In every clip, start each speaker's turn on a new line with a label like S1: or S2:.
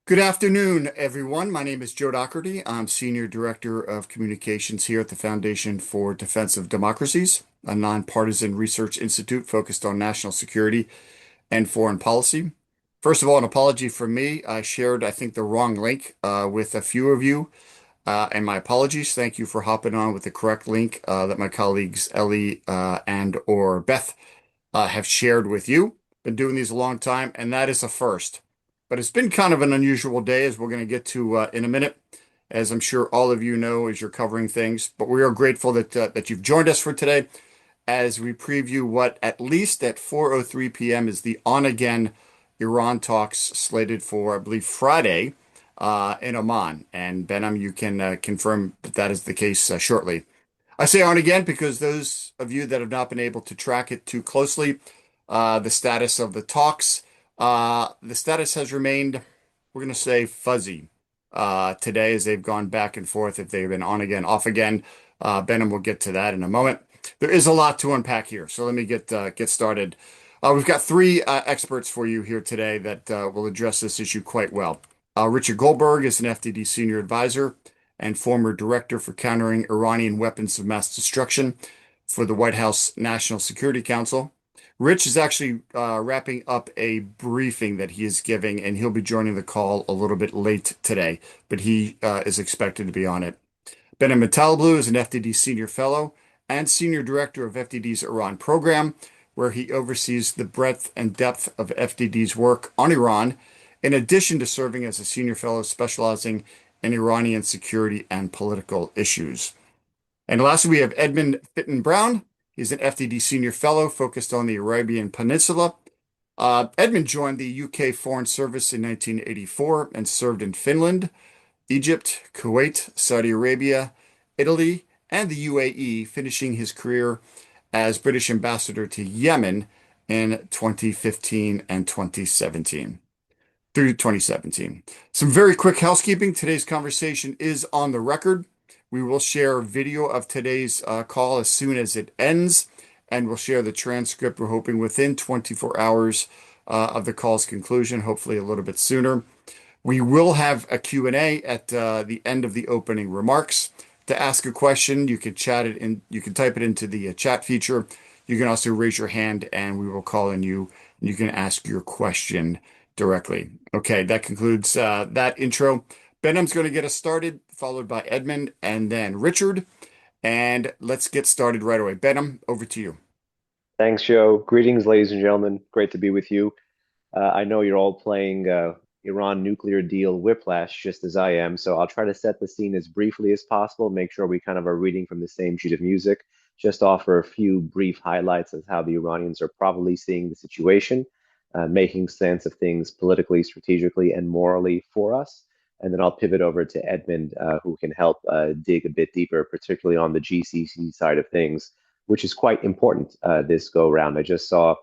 S1: Good afternoon, everyone. My name is Joe Doherty. I'm Senior Director of Communications here at the Foundation for Defensive Democracies, a nonpartisan research institute focused on national security and foreign policy. First of all, an apology from me. I shared, I think, the wrong link with a few of you, and my apologies. Thank you for hopping on with the correct link that my colleagues Ellie and or Beth have shared with you. Been doing these a long time, and that is a first. But it's been kind of an unusual day, as we're going to get to in a minute, as I'm sure all of you know as you're covering things. But we are grateful that you've joined us for today as we preview what, at least at 4:03 p.m., is the on-again Iran talks slated for, I believe, Friday in Oman. And Behnam, you can confirm that that is the case shortly. I say on again because those of you that have not been able to track it too closely, the status of the talks, the status has remained, we're going to say, fuzzy today as they've gone back and forth. If they've been on again, off again, Benham will get to that in a moment. There is a lot to unpack here, so let me get started. We've got three experts for you here today that will address this issue quite well. Richard Goldberg is an FDD senior advisor and former director for countering Iranian weapons of mass destruction for the White House National Security Council. Rich is actually wrapping up a briefing that he is giving, and he'll be joining the call a little bit late today, but he is expected to be on it. Behnam Ben Taleblu is an FDD senior fellow and senior director of FDD's Iran program, where he oversees the breadth and depth of FDD's work on Iran, in addition to serving as a senior fellow specializing in Iranian security and political issues. And lastly, we have Edmund Fitton-Brown. He's an FDD senior fellow focused on the Arabian Peninsula. Edmund joined the UK Foreign Service in 1984 and served in Finland, Egypt, Kuwait, Saudi Arabia, Italy, and the UAE, finishing his career as British ambassador to Yemen in 2015 and 2017 through 2017. Some very quick housekeeping. Today's conversation is on the record. We will share video of today's call as soon as it ends, and we'll share the transcript, we're hoping, within 24 hours of the call's conclusion, hopefully a little bit sooner. We will have a Q&A at the end of the opening remarks. To ask a question, you can chat it in, you can type it into the chat feature. You can also raise your hand and we will call on you and you can ask your question directly. Okay, that concludes that intro. Benham's going to get us started, followed by Edmund and then Richard. And let's get started right away. Benham, over to you.
S2: Thanks, Joe. Greetings, ladies and gentlemen. Great to be with you. I know you're all playing Iran nuclear deal whiplash just as I am, so I'll try to set the scene as briefly as possible, make sure we kind of are reading from the same sheet of music, just offer a few brief highlights of how the Iranians are probably seeing the situation, making sense of things politically, strategically, and morally for us. And then I'll pivot over to Edmund, who can help dig a bit deeper, particularly on the GCC side of things, which is quite important this go round. I just saw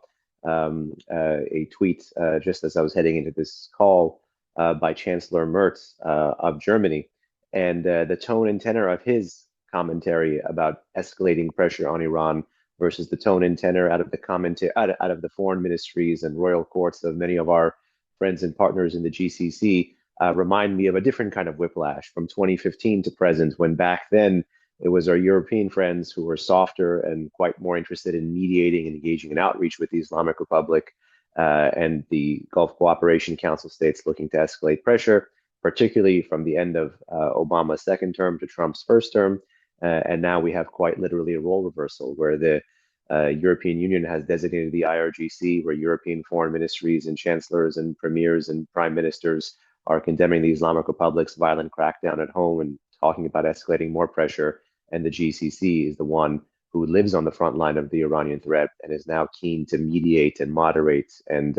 S2: a tweet just as I was heading into this call by Chancellor Merz of Germany, and the tone and tenor of his commentary about escalating pressure on Iran versus the tone and tenor out of the commentary out of the foreign ministries and royal courts of many of our friends and partners in the GCC remind me of a different kind of whiplash from 2015 to present, when back then it was our European friends who were softer and quite more interested in mediating and engaging in outreach with the Islamic Republic and the Gulf Cooperation Council states looking to escalate pressure, particularly from the end of Obama's second term to Trump's first term. And now we have quite literally a role reversal where the European Union has designated the IRGC, where European foreign ministries and chancellors and premiers and prime ministers are condemning the Islamic Republic's violent crackdown at home and talking about escalating more pressure. And the GCC is the one who lives on the front line of the Iranian threat and is now keen to mediate and moderate and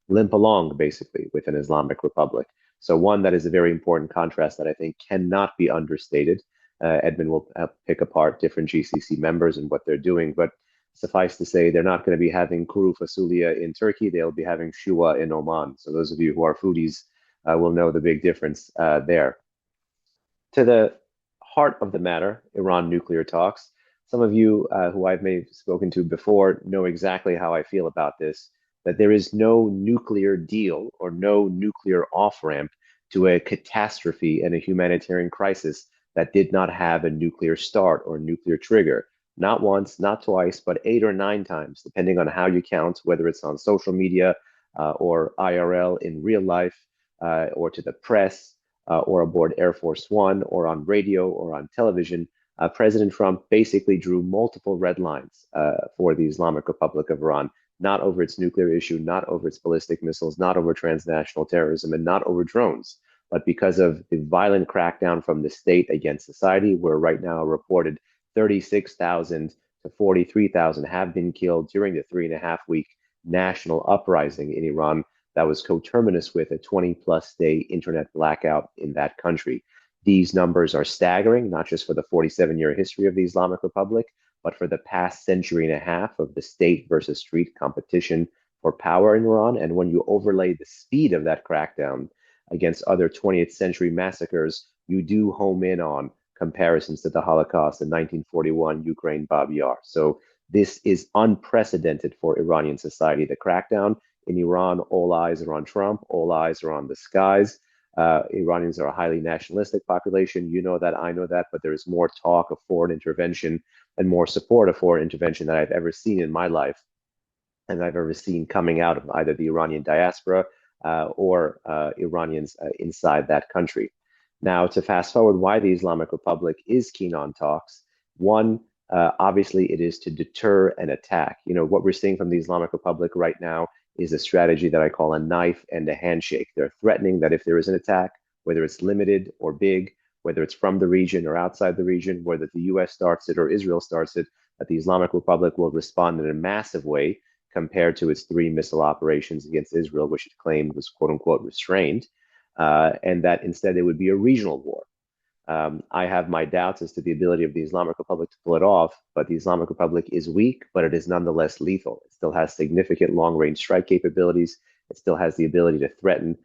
S2: limp along, basically, with an Islamic Republic. So one that is a very important contrast that I think cannot be understated. Edmund will pick apart different GCC members and what they're doing, but suffice to say, they're not going to be having kuru fasulia in Turkey. They'll be having shua in Oman. So those of you who are foodies will know the big difference there. To the heart of the matter, Iran nuclear talks. Some of you who I've maybe spoken to before know exactly how I feel about this, that there is no nuclear deal or no nuclear off-ramp to a catastrophe and a humanitarian crisis that did not have a nuclear start or nuclear trigger. Not once, not twice, but 8 or 9 times, depending on how you count, whether it's on social media or IRL in real life, or to the press, or aboard Air Force One, or on radio or on television. President Trump basically drew multiple red lines for the Islamic Republic of Iran, not over its nuclear issue, not over its ballistic missiles, not over transnational terrorism, and not over drones, but because of the violent crackdown from the state against society, where right now reported 36,000 to 43,000 have been killed during the 3.5 week national uprising in Iran that was coterminous with a 20+ day internet blackout in that country. These numbers are staggering, not just for the 47-year history of the Islamic Republic, but for the past century and a half of the state versus street competition for power in Iran. And when you overlay the speed of that crackdown against other 20th century massacres, you do home in on comparisons to the Holocaust in 1941, Ukraine, Babi Yar. So this is unprecedented for Iranian society. The crackdown in Iran, all eyes are on Trump, all eyes are on the skies. Iranians are a highly nationalistic population. You know that, I know that, but there is more talk of foreign intervention and more support of foreign intervention than I've ever seen in my life, and I've ever seen coming out of either the Iranian diaspora or Iranians inside that country. Now, to fast forward why the Islamic Republic is keen on talks, one, obviously it is to deter an attack. You know, what we're seeing from the Islamic Republic right now is a strategy that I call a knife and a handshake. They're threatening that if there is an attack, whether it's limited or big, whether it's from the region or outside the region, whether the US starts it or Israel starts it, that the Islamic Republic will respond in a massive way compared to its 3 missile operations against Israel, which it claimed was quote unquote restrained, and that instead it would be a regional war. I have my doubts as to the ability of the Islamic Republic to pull it off, but the Islamic Republic is weak, but it is nonetheless lethal. It still has significant long-range strike capabilities. It still has the ability to threaten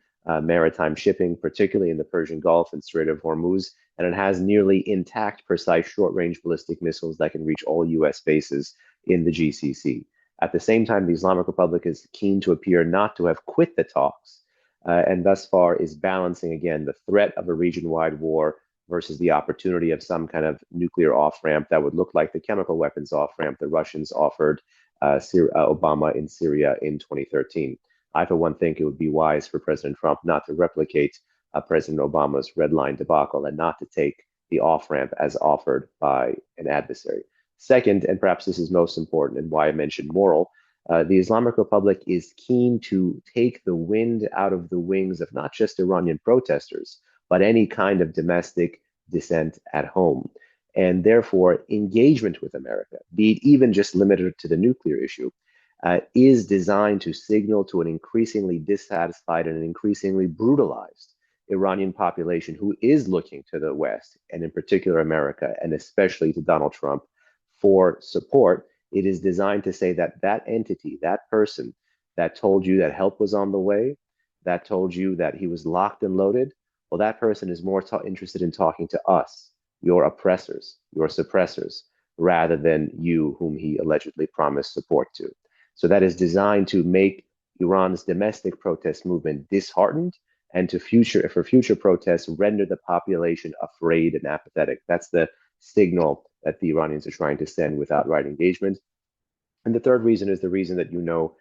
S2: maritime shipping, particularly in the Persian Gulf and Strait of Hormuz, and it has nearly intact, precise short-range ballistic missiles that can reach all US bases in the GCC. At the same time, the Islamic Republic is keen to appear not to have quit the talks, and thus far is balancing, again, the threat of a region-wide war versus the opportunity of some kind of nuclear off-ramp that would look like the chemical weapons off-ramp the Russians offered Obama in Syria in 2013. I, for one, think it would be wise for President Trump not to replicate President Obama's red line debacle and not to take the off-ramp as offered by an adversary. Second, and perhaps this is most important and why I mentioned moral, the Islamic Republic is keen to take the wind out of the wings of not just Iranian protesters, but any kind of domestic dissent at home. And therefore, engagement with America, be it even just limited to the nuclear issue, is designed to signal to an increasingly dissatisfied and an increasingly brutalized Iranian population who is looking to the West, and in particular America, and especially to Donald Trump, for support. It is designed to say that that entity, that person that told you that help was on the way, that told you that he was locked and loaded, well, that person is more interested in talking to us, your oppressors, your suppressors, rather than you, whom he allegedly promised support to. So that is designed to make Iran's domestic protest movement disheartened and to for future protests, render the population afraid and apathetic. That's the signal that the Iranians are trying to send with outright engagement. And the third reason is the reason that you know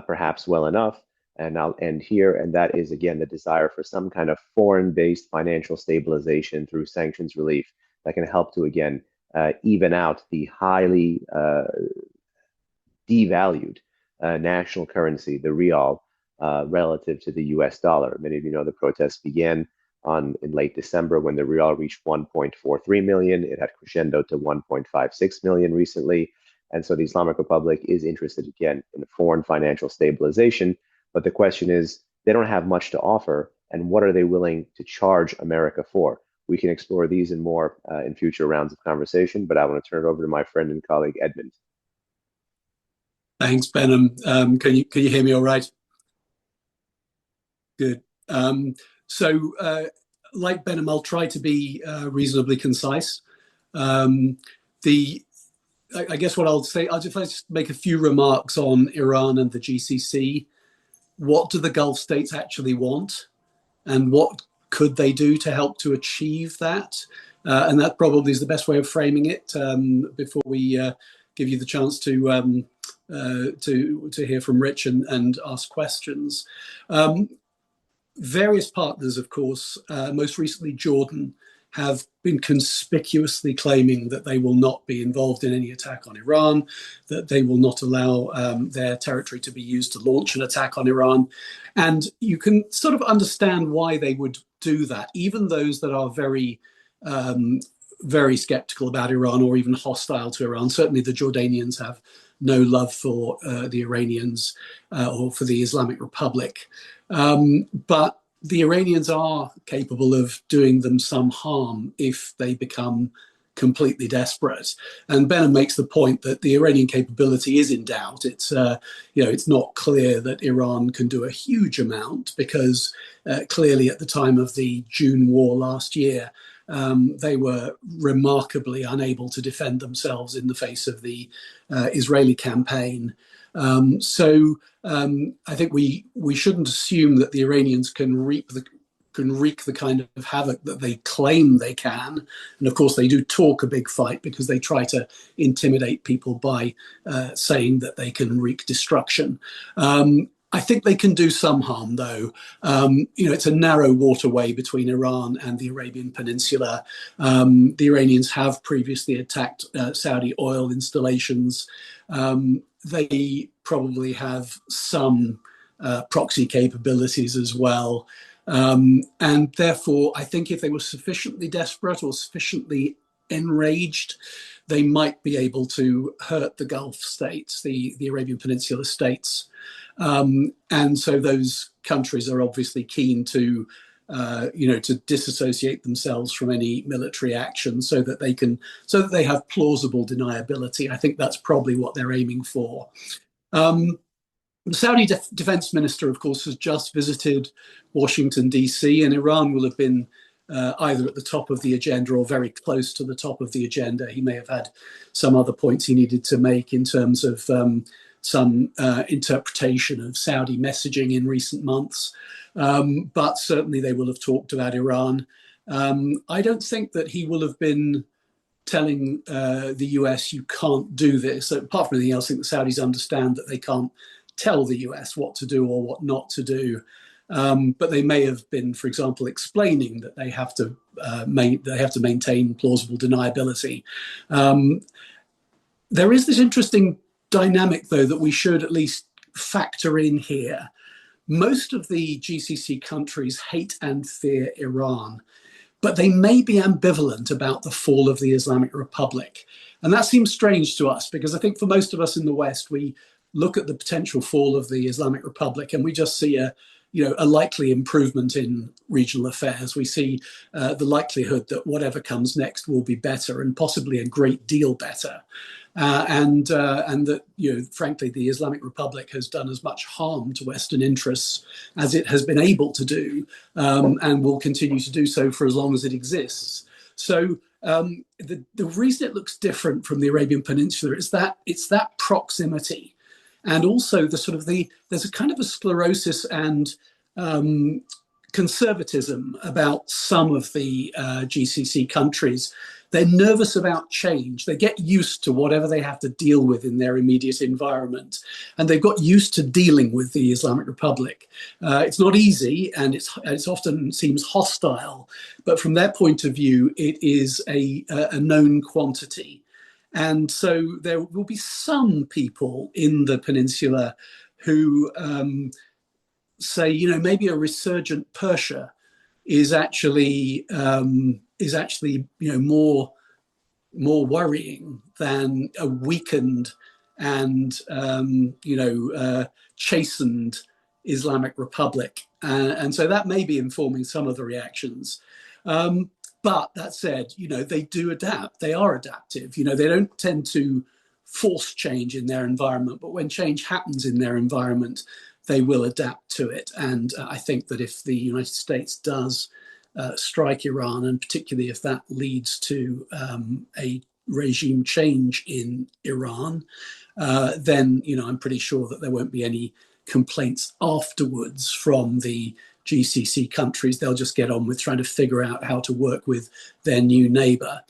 S2: perhaps well enough, and I'll end here, and that is, again, the desire for some kind of foreign-based financial stabilization through sanctions relief that can help to, again, even out the highly devalued national currency, the rial, relative to the US dollar. Many of you know the protests began in late December when the rial reached 1.43 million. It had crescendo to 1.56 million recently. And so the Islamic Republic is interested, again, in foreign financial stabilization. But the question is, they don't have much to offer, and what are they willing to charge America for? We can explore these and more in future rounds of conversation, but I want to turn it over to my friend and colleague, Edmund.
S3: Thanks, Behnam. Can you hear me all right? Good. Like Behnam, I'll try to be reasonably concise. I guess what I'll say, I'll just make a few remarks on Iran and the GCC. What do the Gulf states actually want? And what could they do to help to achieve that? And that probably is the best way of framing it. Before we give you the chance to hear from Rich and ask questions. Various partners, of course, most recently Jordan, have been conspicuously claiming that they will not be involved in any attack on Iran, that they will not allow their territory to be used to launch an attack on Iran. And you can sort of understand why they would do that. Even those that are very skeptical about Iran or even hostile to Iran. Certainly the Jordanians have no love for the Iranians or for the Islamic Republic. But the Iranians are capable of doing them some harm if they become completely desperate. And Behnam makes the point that the Iranian capability is in doubt. It's it's not clear that Iran can do a huge amount because clearly at the time of the June war last year, they were remarkably unable to defend themselves in the face of the Israeli campaign. I think we shouldn't assume that the Iranians can wreak the kind of havoc that they claim they can. And of course, they do talk a big fight because they try to intimidate people by saying that they can wreak destruction. I think they can do some harm, though. It's a narrow waterway between Iran and the Arabian Peninsula. The Iranians have previously attacked Saudi oil installations. They probably have some proxy capabilities as well. And therefore, I think if they were sufficiently desperate or sufficiently enraged, they might be able to hurt the Gulf states, the Arabian Peninsula states. And so those countries are obviously keen to disassociate themselves from any military action so that they have plausible deniability. I think that's probably what they're aiming for. The Saudi defense minister, of course, has just visited Washington, D.C., and Iran will have been either at the top of the agenda or very close to the top of the agenda. He may have had some other points he needed to make in terms of some interpretation of Saudi messaging in recent months. But certainly they will have talked about Iran. I don't think that he will have been telling the US, you can't do this. So apart from anything else, I think the Saudis understand that they can't tell the US what to do or what not to do. But they may have been, for example, explaining that they have to maintain plausible deniability. There is this interesting dynamic, though, that we should at least factor in here. Most of the GCC countries hate and fear Iran, but they may be ambivalent about the fall of the Islamic Republic. And that seems strange to us because I think for most of us in the West, we look at the potential fall of the Islamic Republic and we just see a likely improvement in regional affairs. We see the likelihood that whatever comes next will be better and possibly a great deal better. And that, frankly, the Islamic Republic has done as much harm to Western interests as it has been able to do, and will continue to do so for as long as it exists. So the reason it looks different from the Arabian Peninsula is that it's that proximity. And also there's a kind of a sclerosis and conservatism about some of the GCC countries. They're nervous about change. They get used to whatever they have to deal with in their immediate environment. And they've got used to dealing with the Islamic Republic. It's not easy and it's often seems hostile. But from their point of view, it is a known quantity. And so there will be some people in the peninsula who say, maybe a resurgent Persia is actually more worrying than a weakened and chastened Islamic Republic, and so that may be informing some of the reactions. But that said, they do adapt. They are adaptive. They don't tend to force change in their environment, but when change happens in their environment, they will adapt to it. And I think that if the United States does strike Iran, and particularly if that leads to a regime change in Iran, then I'm pretty sure that there won't be any complaints afterwards from the GCC countries. They'll just get on with trying to figure out how to work with their new neighbor.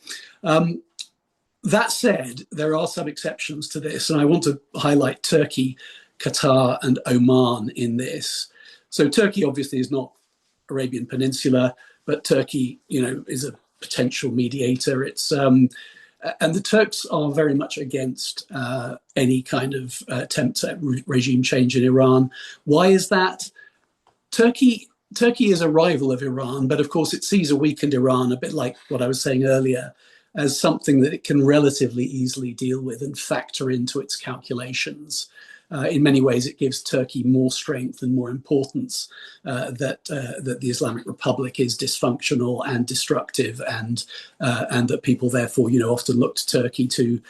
S3: That said, there are some exceptions to this, and I want to highlight Turkey, Qatar, and Oman in this. So Turkey obviously is not Arabian Peninsula, but Turkey, is a potential mediator. It's and the Turks are very much against any kind of attempt at regime change in Iran. Why is that? Turkey is a rival of Iran, but of course it sees a weakened Iran, a bit like what I was saying earlier, as something that it can relatively easily deal with and factor into its calculations. In many ways, it gives Turkey more strength and more importance that the Islamic Republic is dysfunctional and destructive, and that people therefore, often look to Turkey to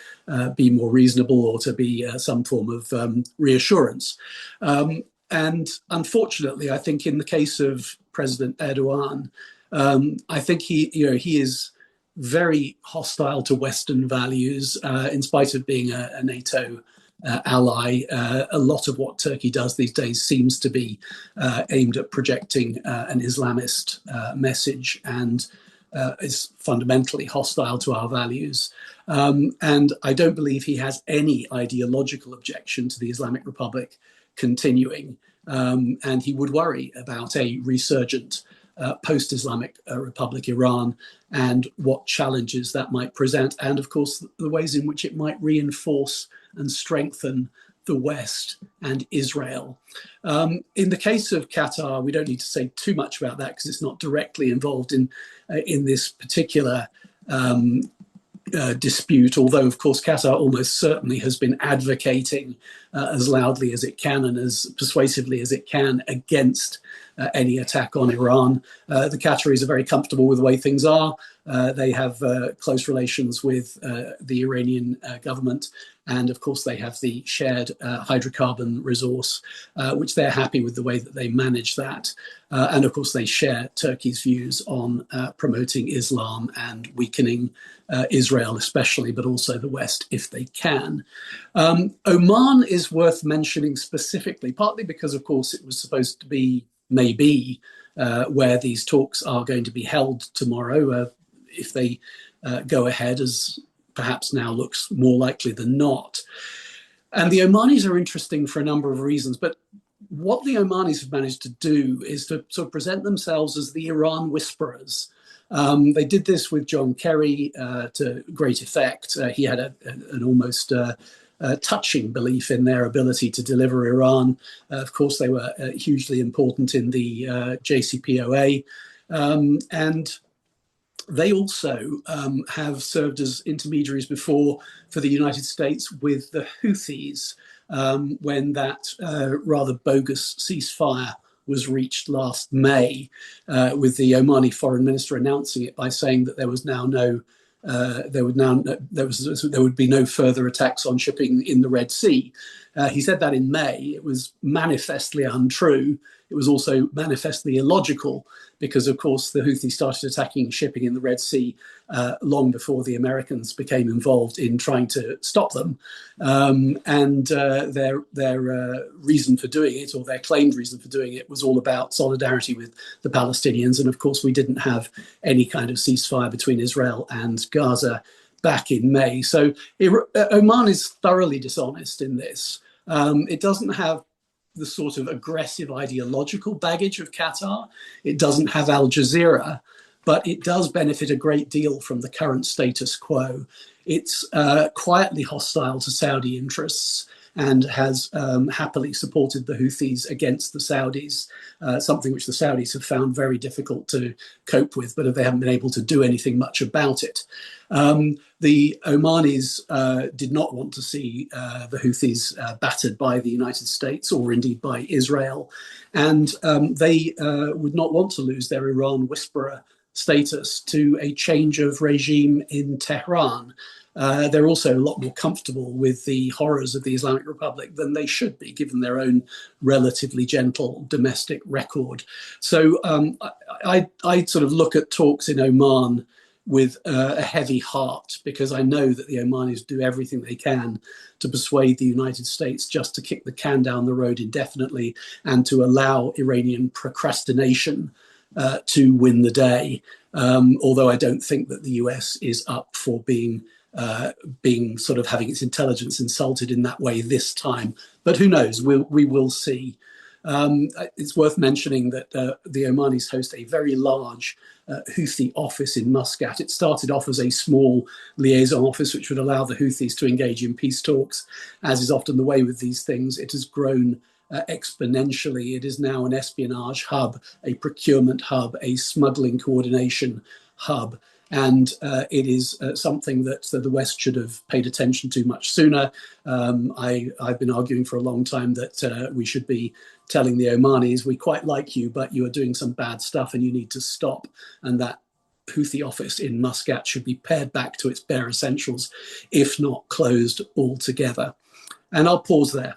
S3: be more reasonable or to be some form of reassurance. And unfortunately, I think in the case of President Erdogan, I think he is very hostile to Western values, in spite of being a NATO ally. A lot of what Turkey does these days seems to be aimed at projecting an Islamist message, and is fundamentally hostile to our values. And I don't believe he has any ideological objection to the Islamic Republic continuing. And he would worry about a resurgent post-Islamic Republic Iran and what challenges that might present, and of course the ways in which it might reinforce and strengthen the West and Israel. In the case of Qatar, we don't need to say too much about that because it's not directly involved in this particular dispute, although of course Qatar almost certainly has been advocating as loudly as it can and as persuasively as it can against any attack on Iran. The Qataris are very comfortable with the way things are. They have close relations with the Iranian government, and of course they have the shared hydrocarbon resource, which they're happy with the way that they manage that. And of course they share Turkey's views on promoting Islam and weakening Israel especially, but also the West if they can. Oman is worth mentioning specifically, partly because of course it was supposed to be maybe where these talks are going to be held tomorrow, if they go ahead, as perhaps now looks more likely than not. And the Omanis are interesting for a number of reasons, but what the Omanis have managed to do is to sort of present themselves as the Iran whisperers. They did this with John Kerry to great effect. He had an almost touching belief in their ability to deliver Iran. Of course, they were hugely important in the JCPOA. And they also have served as intermediaries before for the United States with the Houthis when that rather bogus ceasefire was reached last May, with the Omani foreign minister announcing it by saying that there was now there would be no further attacks on shipping in the Red Sea. He said that in May. It was manifestly untrue. It was also manifestly illogical because, of course, the Houthis started attacking shipping in the Red Sea long before the Americans became involved in trying to stop them. And their reason for doing it, or their claimed reason for doing it, was all about solidarity with the Palestinians. And, of course, we didn't have any kind of ceasefire between Israel and Gaza back in May. So Oman is thoroughly dishonest in this. It doesn't have the sort of aggressive ideological baggage of Qatar. It doesn't have Al Jazeera, but it does benefit a great deal from the current status quo. It's quietly hostile to Saudi interests and has happily supported the Houthis against the Saudis, something which the Saudis have found very difficult to cope with, but they haven't been able to do anything much about it. The Omanis did not want to see the Houthis battered by the United States or indeed by Israel, and they would not want to lose their Iran whisperer status to a change of regime in Tehran. They're also a lot more comfortable with the horrors of the Islamic Republic than they should be, given their own relatively gentle domestic record. So I sort of look at talks in Oman with a heavy heart, because I know that the Omanis do everything they can to persuade the United States just to kick the can down the road indefinitely and to allow Iranian procrastination to win the day. Although I don't think that the US is up for being sort of having its intelligence insulted in that way this time. But who knows? We will see. It's worth mentioning that the Omanis host a very large Houthi office in Muscat. It started off as a small liaison office, which would allow the Houthis to engage in peace talks. As is often the way with these things, it has grown exponentially. It is now an espionage hub, a procurement hub, a smuggling coordination hub. And it is something that the West should have paid attention to much sooner. I've been arguing for a long time that we should be telling the Omanis, we quite like you, but you are doing some bad stuff and you need to stop. And that Houthi office in Muscat should be pared back to its bare essentials, if not closed altogether. And I'll pause there.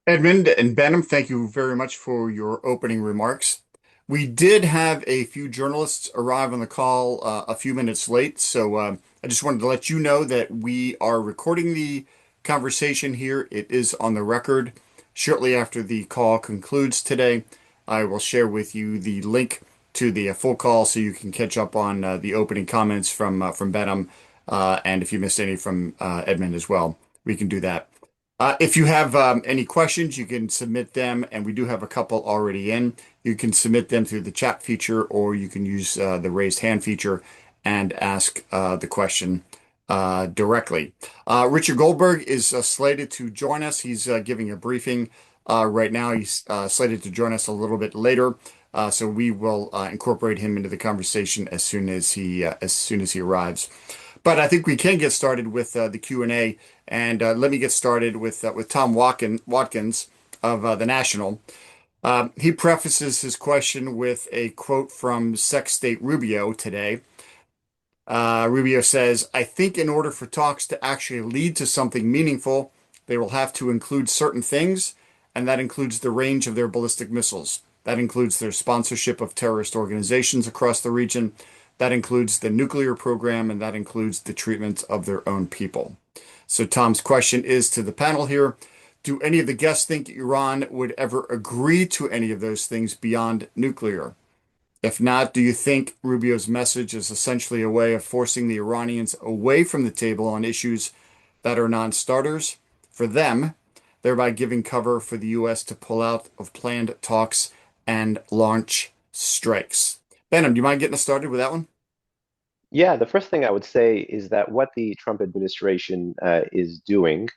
S1: Edmund and Behnam, thank you very much for your opening remarks. We did have a few journalists arrive on the call a few minutes late, so I just wanted to let you know that we are recording the conversation here. It is on the record. Shortly after the call concludes today, I will share with you the link to the full call so you can catch up on the opening comments from Behnam, and if you missed any from Edmund as well, we can do that. If you have any questions, you can submit them, and we do have a couple already in. You can submit them through the chat feature, or you can use the raised hand feature and ask the question directly. Richard Goldberg is slated to join us. He's giving a briefing right now. He's slated to join us a little bit later, so we will incorporate him into the conversation as soon as he arrives. But I think we can get started with the Q&A, and let me get started with Tom Watkins of the National. He prefaces his question with a quote from Sec State Rubio today. Rubio says, "I think in order for talks to actually lead to something meaningful, they will have to include certain things, and that includes the range of their ballistic missiles. That includes their sponsorship of terrorist organizations across the region. That includes the nuclear program, and that includes the treatment of their own people." So Tom's question is to the panel here: do any of the guests think Iran would ever agree to any of those things beyond nuclear? If not, do you think Rubio's message is essentially a way of forcing the Iranians away from the table on issues that are non-starters for them, thereby giving cover for the U.S. to pull out of planned talks and launch strikes? Behnam, do you mind getting us started with that one?
S2: Yeah, the first thing I would say is that what the Trump administration is doing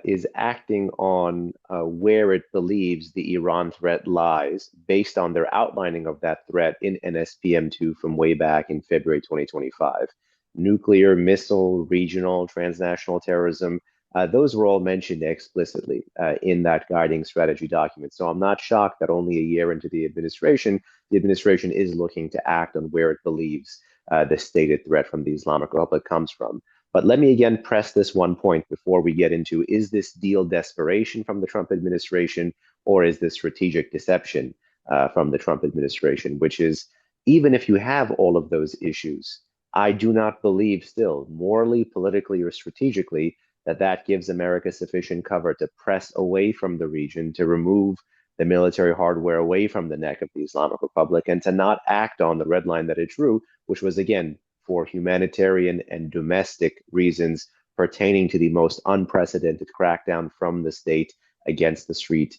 S2: is acting on where it believes the Iran threat lies based on their outlining of that threat in NSPM2 from way back in February 2025. Nuclear, missile, regional, transnational terrorism, those were all mentioned explicitly in that guiding strategy document. So I'm not shocked that only a year into the administration is looking to act on where it believes the stated threat from the Islamic Republic comes from. But let me again press this one point before we get into, is this deal desperation from the Trump administration, or is this strategic deception from the Trump administration, which is, even if you have all of those issues, I do not believe still, morally, politically, or strategically, that gives America sufficient cover to press away from the region, to remove the military hardware away from the neck of the Islamic Republic, and to not act on the red line that it drew, which was, again, for humanitarian and domestic reasons pertaining to the most unprecedented crackdown from the state against the street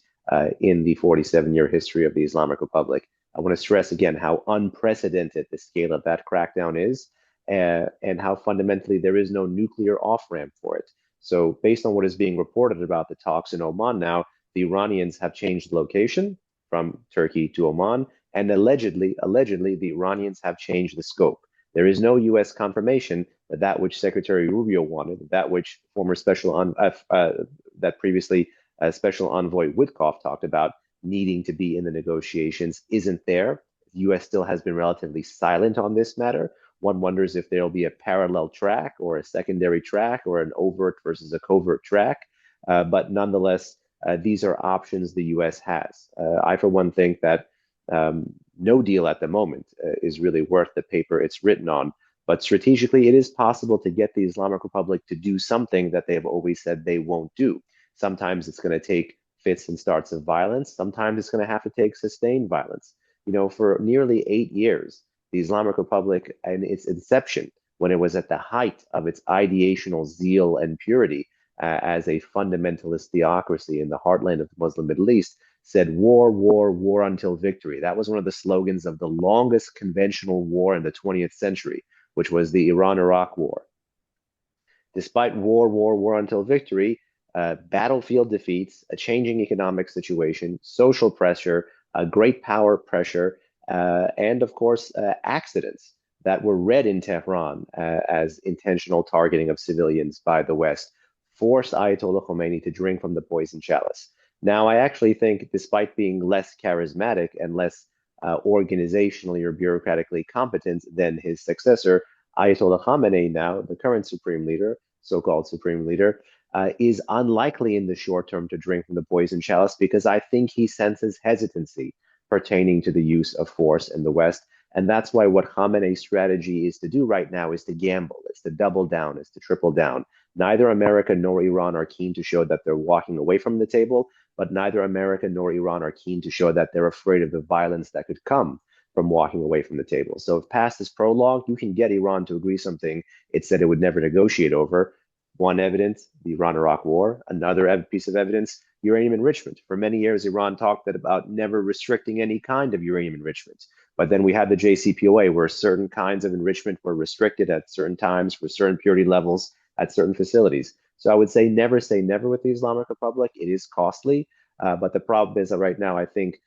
S2: in the 47-year history of the Islamic Republic. I want to stress again how unprecedented the scale of that crackdown is, and how fundamentally there is no nuclear off-ramp for it. So based on what is being reported about the talks in Oman now, the Iranians have changed location from Turkey to Oman, and allegedly, the Iranians have changed the scope. There is no U.S. confirmation that which Secretary Rubio wanted, that which that previously Special Envoy Witkoff talked about needing to be in the negotiations, isn't there. The U.S. still has been relatively silent on this matter. One wonders if there'll be a parallel track or a secondary track or an overt versus a covert track. But nonetheless, these are options the U.S. has. I, for one, think that no deal at the moment is really worth the paper it's written on. But strategically, it is possible to get the Islamic Republic to do something that they've always said they won't do. Sometimes it's going to take fits and starts of violence. Sometimes it's going to have to take sustained violence. For nearly 8 years, the Islamic Republic and its inception, when it was at the height of its ideational zeal and purity as a fundamentalist theocracy in the heartland of the Muslim Middle East, said war, war, war until victory. That was one of the slogans of the longest conventional war in the 20th century, which was the Iran-Iraq War. Despite war, war, war until victory, battlefield defeats, a changing economic situation, social pressure, great power pressure, and of course, accidents that were read in Tehran as intentional targeting of civilians by the West, forced Ayatollah Khomeini to drink from the poison chalice. Now, I actually think, despite being less charismatic and less organizationally or bureaucratically competent than his successor, Ayatollah Khamenei, now the current supreme leader, so-called supreme leader, is unlikely in the short term to drink from the poison chalice because I think he senses hesitancy pertaining to the use of force in the West. And that's why what Khamenei's strategy is to do right now is to gamble, it's to double down, it's to triple down. Neither America nor Iran are keen to show that they're walking away from the table, but neither America nor Iran are keen to show that they're afraid of the violence that could come from walking away from the table. So if past is prologue, you can get Iran to agree something it said it would never negotiate over. One evidence, the Iran-Iraq War. Another piece of evidence, uranium enrichment. For many years, Iran talked about never restricting any kind of uranium enrichment. But then we had the JCPOA, where certain kinds of enrichment were restricted at certain times for certain purity levels at certain facilities. So I would say never with the Islamic Republic. It is costly. But the problem is that right now, I think,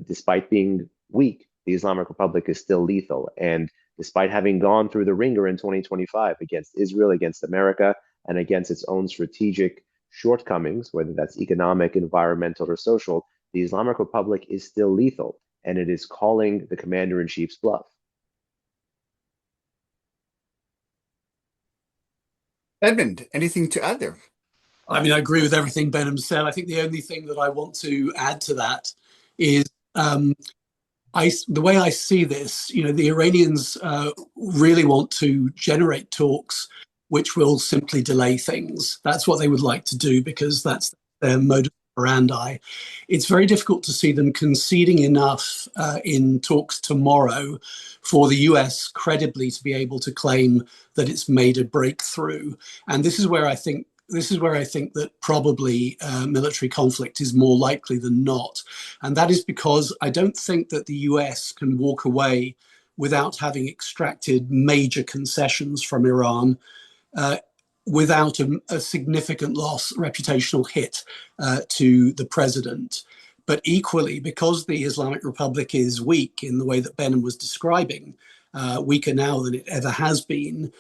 S2: despite being weak, the Islamic Republic is still lethal. And despite having gone through the ringer in 2025 against Israel, against America, and against its own strategic shortcomings, whether that's economic, environmental, or social, the Islamic Republic is still lethal, and it is calling the commander-in-chief's bluff.
S1: Edmund, anything to add there?
S3: I mean, I agree with everything Behnam said. I think the only thing that I want to add to that is the way I see this, the Iranians really want to generate talks which will simply delay things. That's what they would like to do because that's their modus operandi. It's very difficult to see them conceding enough in talks tomorrow for the US credibly to be able to claim that it's made a breakthrough. And this is where I think that probably military conflict is more likely than not. And that is because I don't think that the US can walk away without having extracted major concessions from Iran without a significant loss, reputational hit to the president. But equally, because the Islamic Republic is weak in the way that Behnam was describing, weaker now than it ever has been,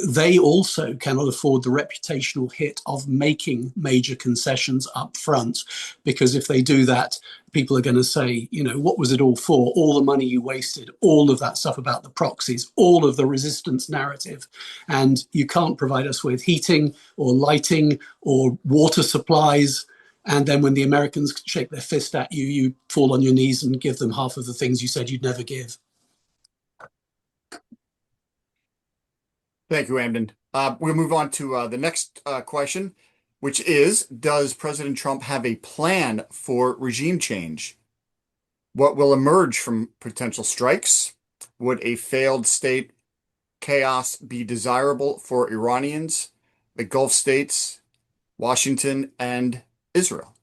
S3: they also cannot afford the reputational hit of making major concessions up front, because if they do that, people are going to say, what was it all for? All the money you wasted, all of that stuff about the proxies, all of the resistance narrative. And you can't provide us with heating or lighting or water supplies. And then when the Americans shake their fist at you, you fall on your knees and give them half of the things you said you'd never give.
S1: Thank you, Edmund. We'll move on to the next question, which is, does President Trump have a plan for regime change? What will emerge from potential strikes? Would a failed state chaos be desirable for Iranians, the Gulf states, Washington, and Israel?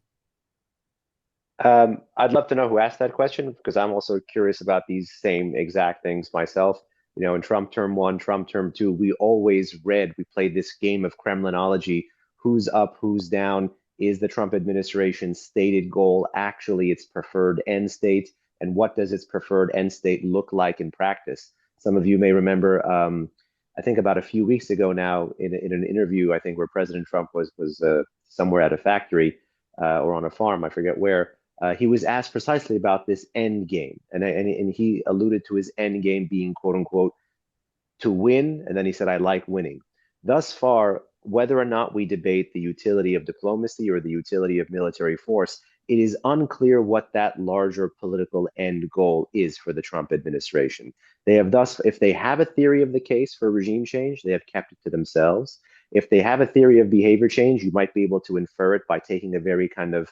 S2: I'd love to know who asked that question because I'm also curious about these same exact things myself. In Trump term one, Trump term two, we always we played this game of Kremlinology. Who's up, who's down? Is the Trump administration's stated goal actually its preferred end state? And what does its preferred end state look like in practice? Some of you may remember, I think about a few weeks ago now, in an interview, I think where President Trump was somewhere at a factory or on a farm, I forget where. He was asked precisely about this end game, and he alluded to his end game being, quote unquote, to win. And then he said, I like winning. Thus far, whether or not we debate the utility of diplomacy or the utility of military force, it is unclear what that larger political end goal is for the Trump administration. They have thus, if they have a theory of the case for regime change, they have kept it to themselves. If they have a theory of behavior change, you might be able to infer it by taking a very kind of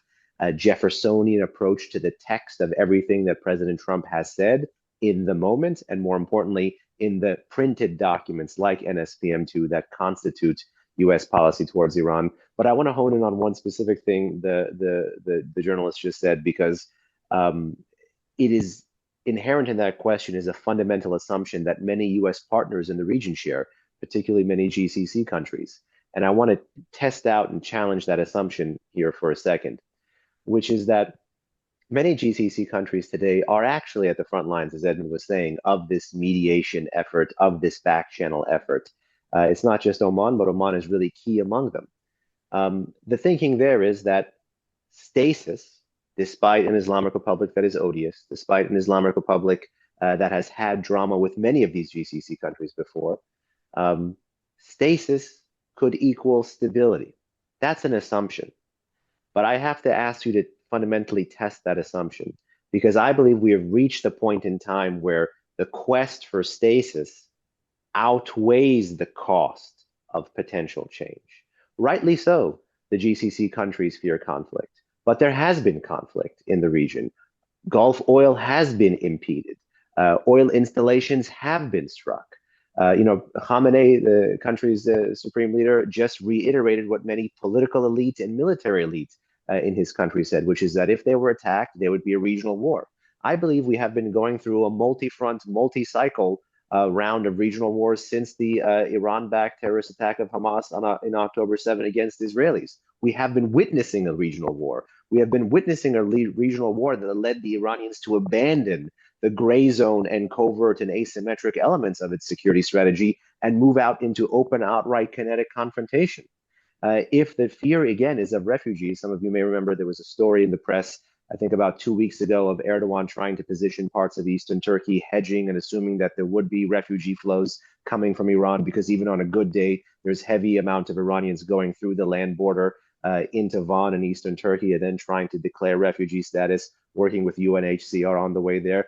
S2: Jeffersonian approach to the text of everything that President Trump has said in the moment, and more importantly, in the printed documents like NSPM2 that constitute U.S. policy towards Iran. But I want to hone in on one specific thing the journalist just said, because it is inherent in that question is a fundamental assumption that many U.S. partners in the region share, particularly many GCC countries. And I want to test out and challenge that assumption here for a second, which is that many GCC countries today are actually at the front lines, as Edmund was saying, of this mediation effort, of this back channel effort. It's not just Oman, but Oman is really key among them. The thinking there is that stasis, despite an Islamic Republic that is odious, despite an Islamic Republic that has had drama with many of these GCC countries before, stasis could equal stability. That's an assumption. But I have to ask you to fundamentally test that assumption, because I believe we have reached a point in time where the quest for stasis outweighs the cost of potential change. Rightly so, the GCC countries fear conflict, but there has been conflict in the region. Gulf oil has been impeded. Oil installations have been struck. Khamenei, the country's supreme leader, just reiterated what many political elites and military elites in his country said, which is that if they were attacked, there would be a regional war. I believe we have been going through a multi-front, multi-cycle round of regional wars since the Iran-backed terrorist attack of Hamas in October 7 against Israelis. We have been witnessing a regional war. We have been witnessing a regional war that led the Iranians to abandon the gray zone and covert and asymmetric elements of its security strategy and move out into open, outright kinetic confrontation. If the fear, again, is of refugees, some of you may remember there was a story in the press, I think about 2 weeks ago, of Erdogan trying to position parts of eastern Turkey, hedging and assuming that there would be refugee flows coming from Iran, because even on a good day, there's heavy amount of Iranians going through the land border into Van in eastern Turkey, and then trying to declare refugee status, working with UNHCR on the way there.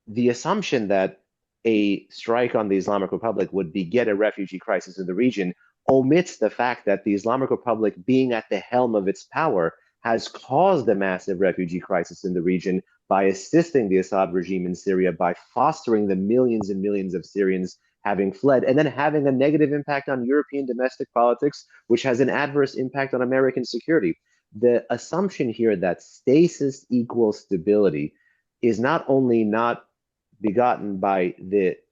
S2: The assumption that a strike on the Islamic Republic would beget a refugee crisis in the region omits the fact that the Islamic Republic, being at the helm of its power, has caused a massive refugee crisis in the region by assisting the Assad regime in Syria, by fostering the millions and millions of Syrians having fled, and then having a negative impact on European domestic politics, which has an adverse impact on American security. The assumption here that stasis equals stability is not only not begotten by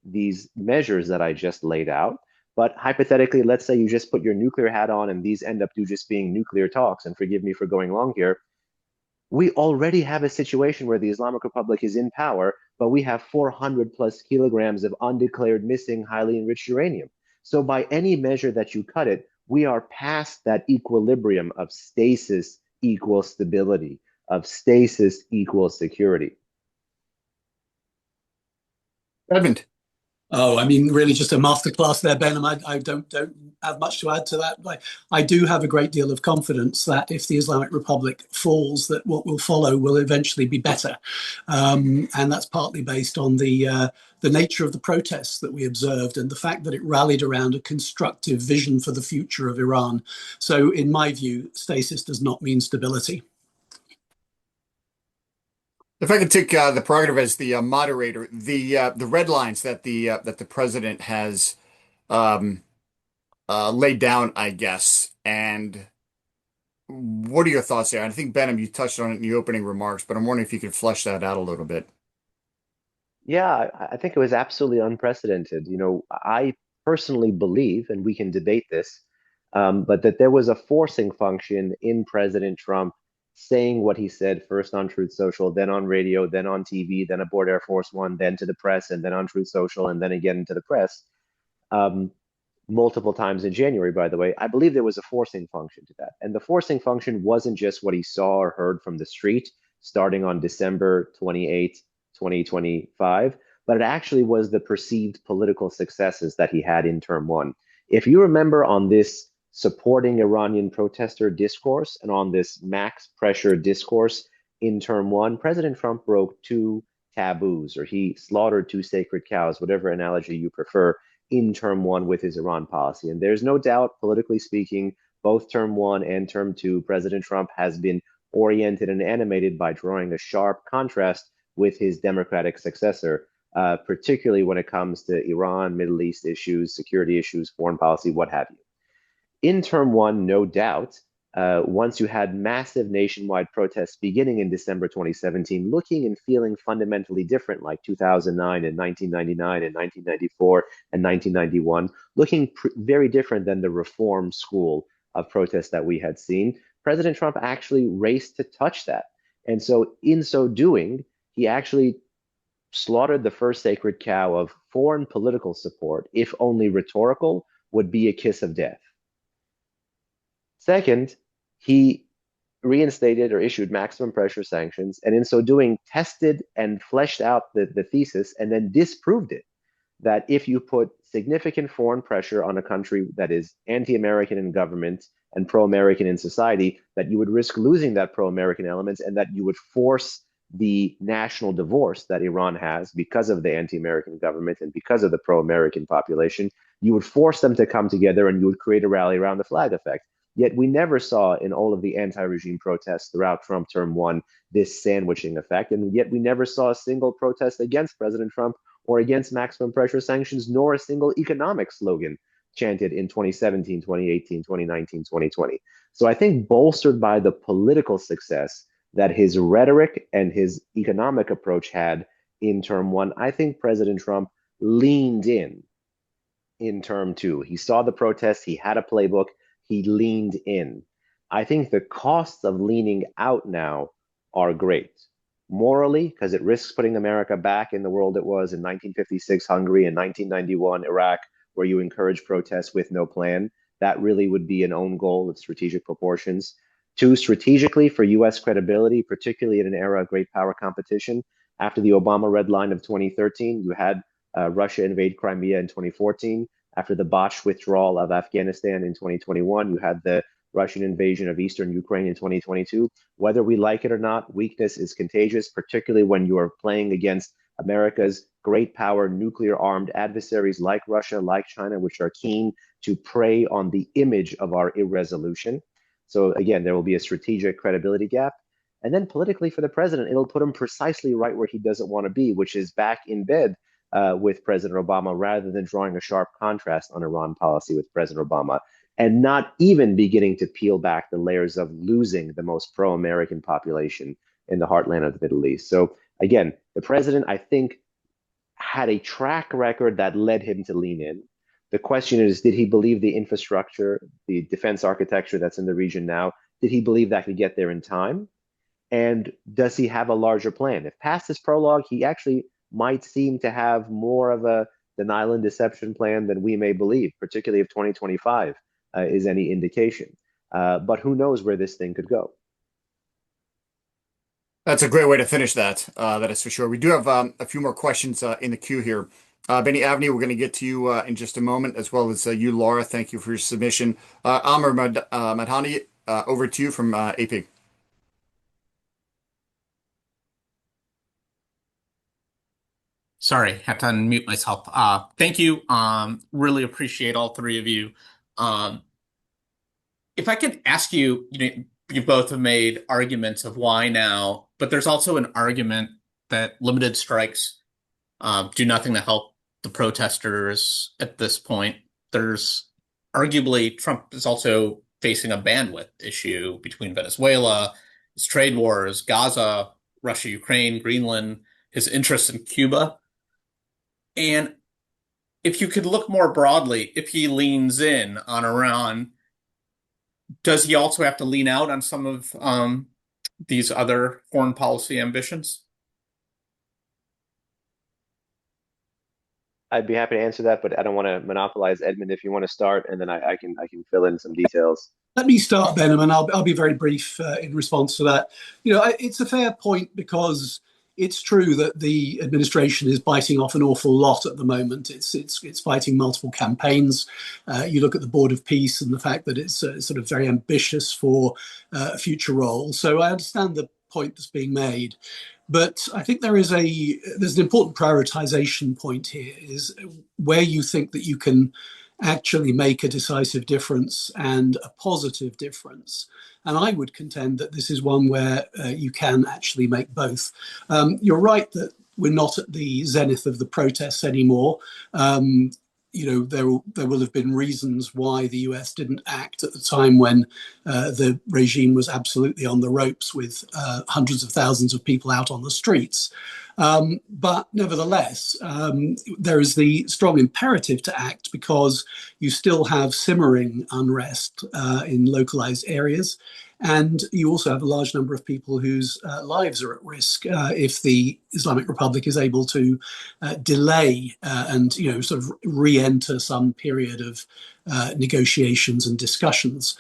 S2: these measures that I just laid out, but hypothetically, let's say you just put your nuclear hat on and these end up just being nuclear talks, and forgive me for going long here. We already have a situation where the Islamic Republic is in power, but we have 400 plus kilograms of undeclared missing highly enriched uranium. So by any measure that you cut it, we are past that equilibrium of stasis equals stability, of stasis equals security.
S1: Edmund.
S3: Oh, I mean, really just a masterclass there, Behnam. I don't have much to add to that. I do have a great deal of confidence that if the Islamic Republic falls, that what will follow will eventually be better. And that's partly based on the nature of the protests that we observed and the fact that it rallied around a constructive vision for the future of Iran. So in my view, stasis does not mean stability.
S1: If I could take the prerogative as the moderator, the red lines that the president has laid down, I guess, and what are your thoughts there? I think Behnam, you touched on it in the opening remarks, but I'm wondering if you could flesh that out a little bit.
S2: Yeah, I think it was absolutely unprecedented. I personally believe, and we can debate this, but that there was a forcing function in President Trump saying what he said first on Truth Social, then on radio, then on TV, then aboard Air Force One, then to the press, and then on Truth Social, and then again to the press, multiple times in January, by the way. I believe there was a forcing function to that. And the forcing function wasn't just what he saw or heard from the street starting on December 28, 2025, but it actually was the perceived political successes that he had in term one. If you remember on this supporting Iranian protester discourse and on this max pressure discourse in term one, President Trump broke two taboos, or he slaughtered two sacred cows, whatever analogy you prefer, in term one with his Iran policy. And there's no doubt, politically speaking, both term one and term two, President Trump has been oriented and animated by drawing a sharp contrast with his Democratic successor, particularly when it comes to Iran, Middle East issues, security issues, foreign policy, what have you. In term one, no doubt, once you had massive nationwide protests beginning in December 2017, looking and feeling fundamentally different, like 2009 and 1999 and 1994 and 1991, looking very different than the reform school of protests that we had seen, President Trump actually raced to touch that. And so in so doing, he actually slaughtered the first sacred cow of foreign political support, if only rhetorical, would be a kiss of death. Second, he reinstated or issued maximum pressure sanctions, and in so doing, tested and fleshed out the thesis and then disproved it, that if you put significant foreign pressure on a country that is anti-American in government and pro-American in society, that you would risk losing that pro-American elements and that you would force the national divorce that Iran has because of the anti-American government and because of the pro-American population. You would force them to come together and you would create a rally around the flag effect. Yet we never saw in all of the anti-regime protests throughout Trump term one this sandwiching effect. And yet we never saw a single protest against President Trump or against maximum pressure sanctions, nor a single economic slogan chanted in 2017, 2018, 2019, 2020. So I think bolstered by the political success that his rhetoric and his economic approach had in term one, I think President Trump leaned in term two. He saw the protests, he had a playbook, he leaned in. I think the costs of leaning out now are great. Morally, because it risks putting America back in the world it was in 1956 Hungary and 1991 Iraq, where you encourage protests with no plan. That really would be an own goal of strategic proportions. Two, strategically for U.S. credibility, particularly in an era of great power competition. After the Obama red line of 2013, you had Russia invade Crimea in 2014. After the botched withdrawal of Afghanistan in 2021, you had the Russian invasion of eastern Ukraine in 2022. Whether we like it or not, weakness is contagious, particularly when you are playing against America's great power, nuclear-armed adversaries like Russia, like China, which are keen to prey on the image of our irresolution. So again, there will be a strategic credibility gap. And then politically for the president, it'll put him precisely right where he doesn't want to be, which is back in bed with President Obama, rather than drawing a sharp contrast on Iran policy with President Obama, and not even beginning to peel back the layers of losing the most pro-American population in the heartland of the Middle East. So again, the president, I think, had a track record that led him to lean in. The question is, did he believe the infrastructure, the defense architecture that's in the region now, did he believe that could get there in time? And does he have a larger plan? If past this prologue, he actually might seem to have more of a denial and deception plan than we may believe, particularly if 2025 is any indication. But who knows where this thing could go.
S1: That's a great way to finish that. That is for sure. We do have a few more questions in the queue here. Benny Avni, we're going to get to you in just a moment, as well as you, Laura. Thank you for your submission. Amr Madhani, over to you from AP.
S4: Sorry, had to unmute myself. Thank you. Really appreciate all three of you. If I could ask you, you both have made arguments of why now, but there's also an argument that limited strikes do nothing to help the protesters at this point. There's arguably Trump is also facing a bandwidth issue between Venezuela, his trade wars, Gaza, Russia, Ukraine, Greenland, his interests in Cuba. And if you could look more broadly, if he leans in on Iran, does he also have to lean out on some of these other foreign policy ambitions?
S2: I'd be happy to answer that, but I don't want to monopolize. Edmund, if you want to start, and then I can fill in some details.
S3: Let me start, Behnam, and I'll be very brief in response to that. It's a fair point, because it's true that the administration is biting off an awful lot at the moment. It's fighting multiple campaigns. You look at the Board of Peace and the fact that it's sort of very ambitious for a future role. So I understand the point that's being made. But I think there's an important prioritization point here, is where you think that you can actually make a decisive difference and a positive difference. And I would contend that this is one where you can actually make both. You're right that we're not at the zenith of the protests anymore. There will have been reasons why the US didn't act at the time when the regime was absolutely on the ropes with hundreds of thousands of people out on the streets. But nevertheless, there is the strong imperative to act because you still have simmering unrest in localized areas. And you also have a large number of people whose lives are at risk if the Islamic Republic is able to delay and sort of re-enter some period of negotiations and discussions.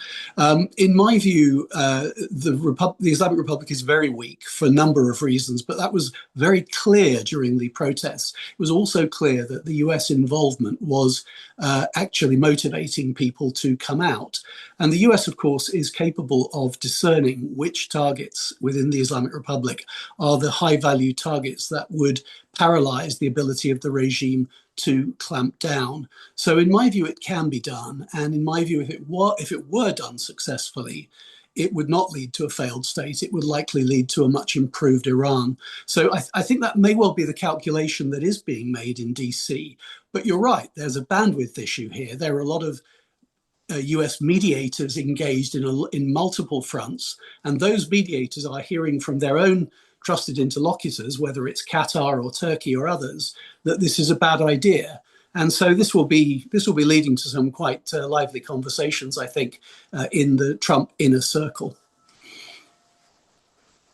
S3: In my view, the Islamic Republic is very weak for a number of reasons, but that was very clear during the protests. It was also clear that the US involvement was actually motivating people to come out. And the US, of course, is capable of discerning which targets within the Islamic Republic are the high-value targets that would paralyze the ability of the regime to clamp down. So in my view, it can be done. And in my view, if it were done successfully, it would not lead to a failed state. It would likely lead to a much improved Iran. So I think that may well be the calculation that is being made in DC. But you're right, there's a bandwidth issue here. There are a lot of US mediators engaged in multiple fronts, and those mediators are hearing from their own trusted interlocutors, whether it's Qatar or Turkey or others, that this is a bad idea. And so this will be leading to some quite lively conversations, I think, in the Trump inner circle.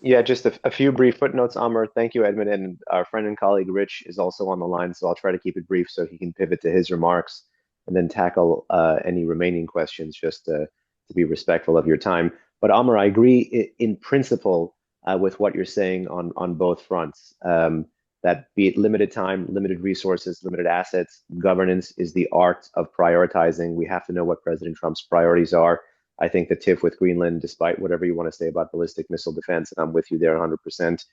S2: Yeah, just a few brief footnotes, Amr. Thank you, Edmund. And our friend and colleague Rich is also on the line, so I'll try to keep it brief so he can pivot to his remarks and then tackle any remaining questions just to be respectful of your time. But Amr, I agree in principle with what you're saying on both fronts. That be it limited time, limited resources, limited assets, governance is the art of prioritizing. We have to know what President Trump's priorities are. I think the TIF with Greenland, despite whatever you want to say about ballistic missile defense, and I'm with you there 100%,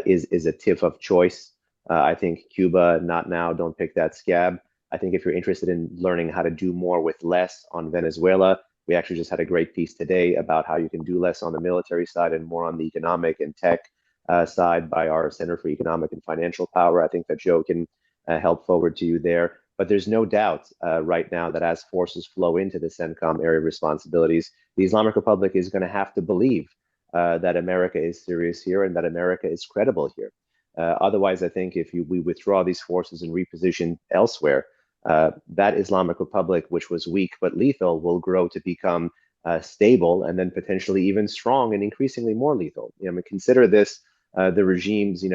S2: is a TIF of choice. I think Cuba, not now, don't pick that scab. I think if you're interested in learning how to do more with less on Venezuela, we actually just had a great piece today about how you can do less on the military side and more on the economic and tech side by our Center for Economic and Financial Power. I think that Joe can help forward to you there. But there's no doubt right now that as forces flow into the CENTCOM area of responsibilities, the Islamic Republic is going to have to believe that America is serious here and that America is credible here. Otherwise, I think if we withdraw these forces and reposition elsewhere, that Islamic Republic, which was weak but lethal, will grow to become stable and then potentially even strong and increasingly more lethal. Consider this the regime's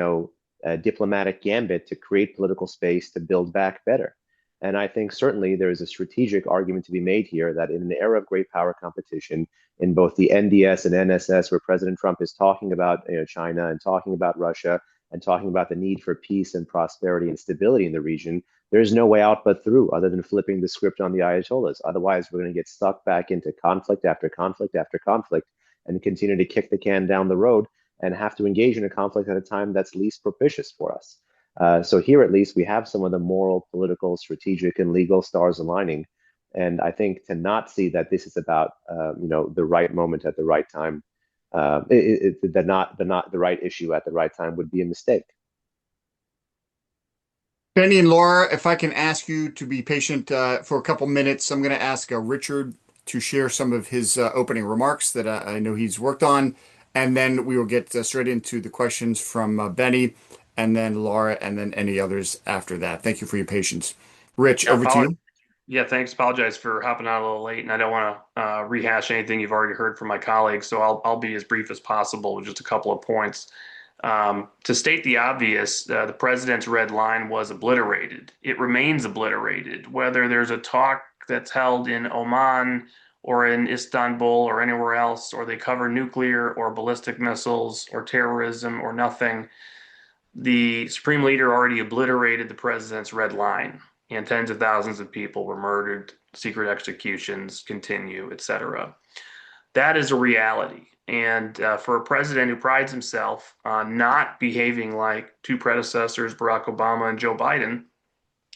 S2: diplomatic gambit to create political space to build back better. And I think certainly there is a strategic argument to be made here that in an era of great power competition, in both the NDS and NSS, where President Trump is talking about China and talking about Russia and talking about the need for peace and prosperity and stability in the region, there's no way out but through other than flipping the script on the Ayatollahs. Otherwise, we're going to get stuck back into conflict after conflict after conflict and continue to kick the can down the road and have to engage in a conflict at a time that's least propitious for us. So here, at least, we have some of the moral, political, strategic, and legal stars aligning. And I think to not see that this is about, the right moment at the right time, not the right issue at the right time would be a mistake.
S1: Benny and Laura, if I can ask you to be patient for a couple minutes, I'm going to ask Richard to share some of his opening remarks that I know he's worked on, and then we will get straight into the questions from Benny, and then Laura, and then any others after that. Thank you for your patience. Rich, over to you.
S5: Yeah, thanks. Apologize for hopping on a little late, and I don't want to rehash anything you've already heard from my colleagues, so I'll be as brief as possible with just a couple of points. To state the obvious, the president's red line was obliterated. It remains obliterated, whether there's a talk that's held in Oman or in Istanbul or anywhere else, or they cover nuclear or ballistic missiles or terrorism or nothing. the supreme leader already obliterated the president's red line, and tens of thousands of people were murdered, secret executions continue, etc. That is a reality. And for a president who prides himself on not behaving like two predecessors, Barack Obama and Joe Biden,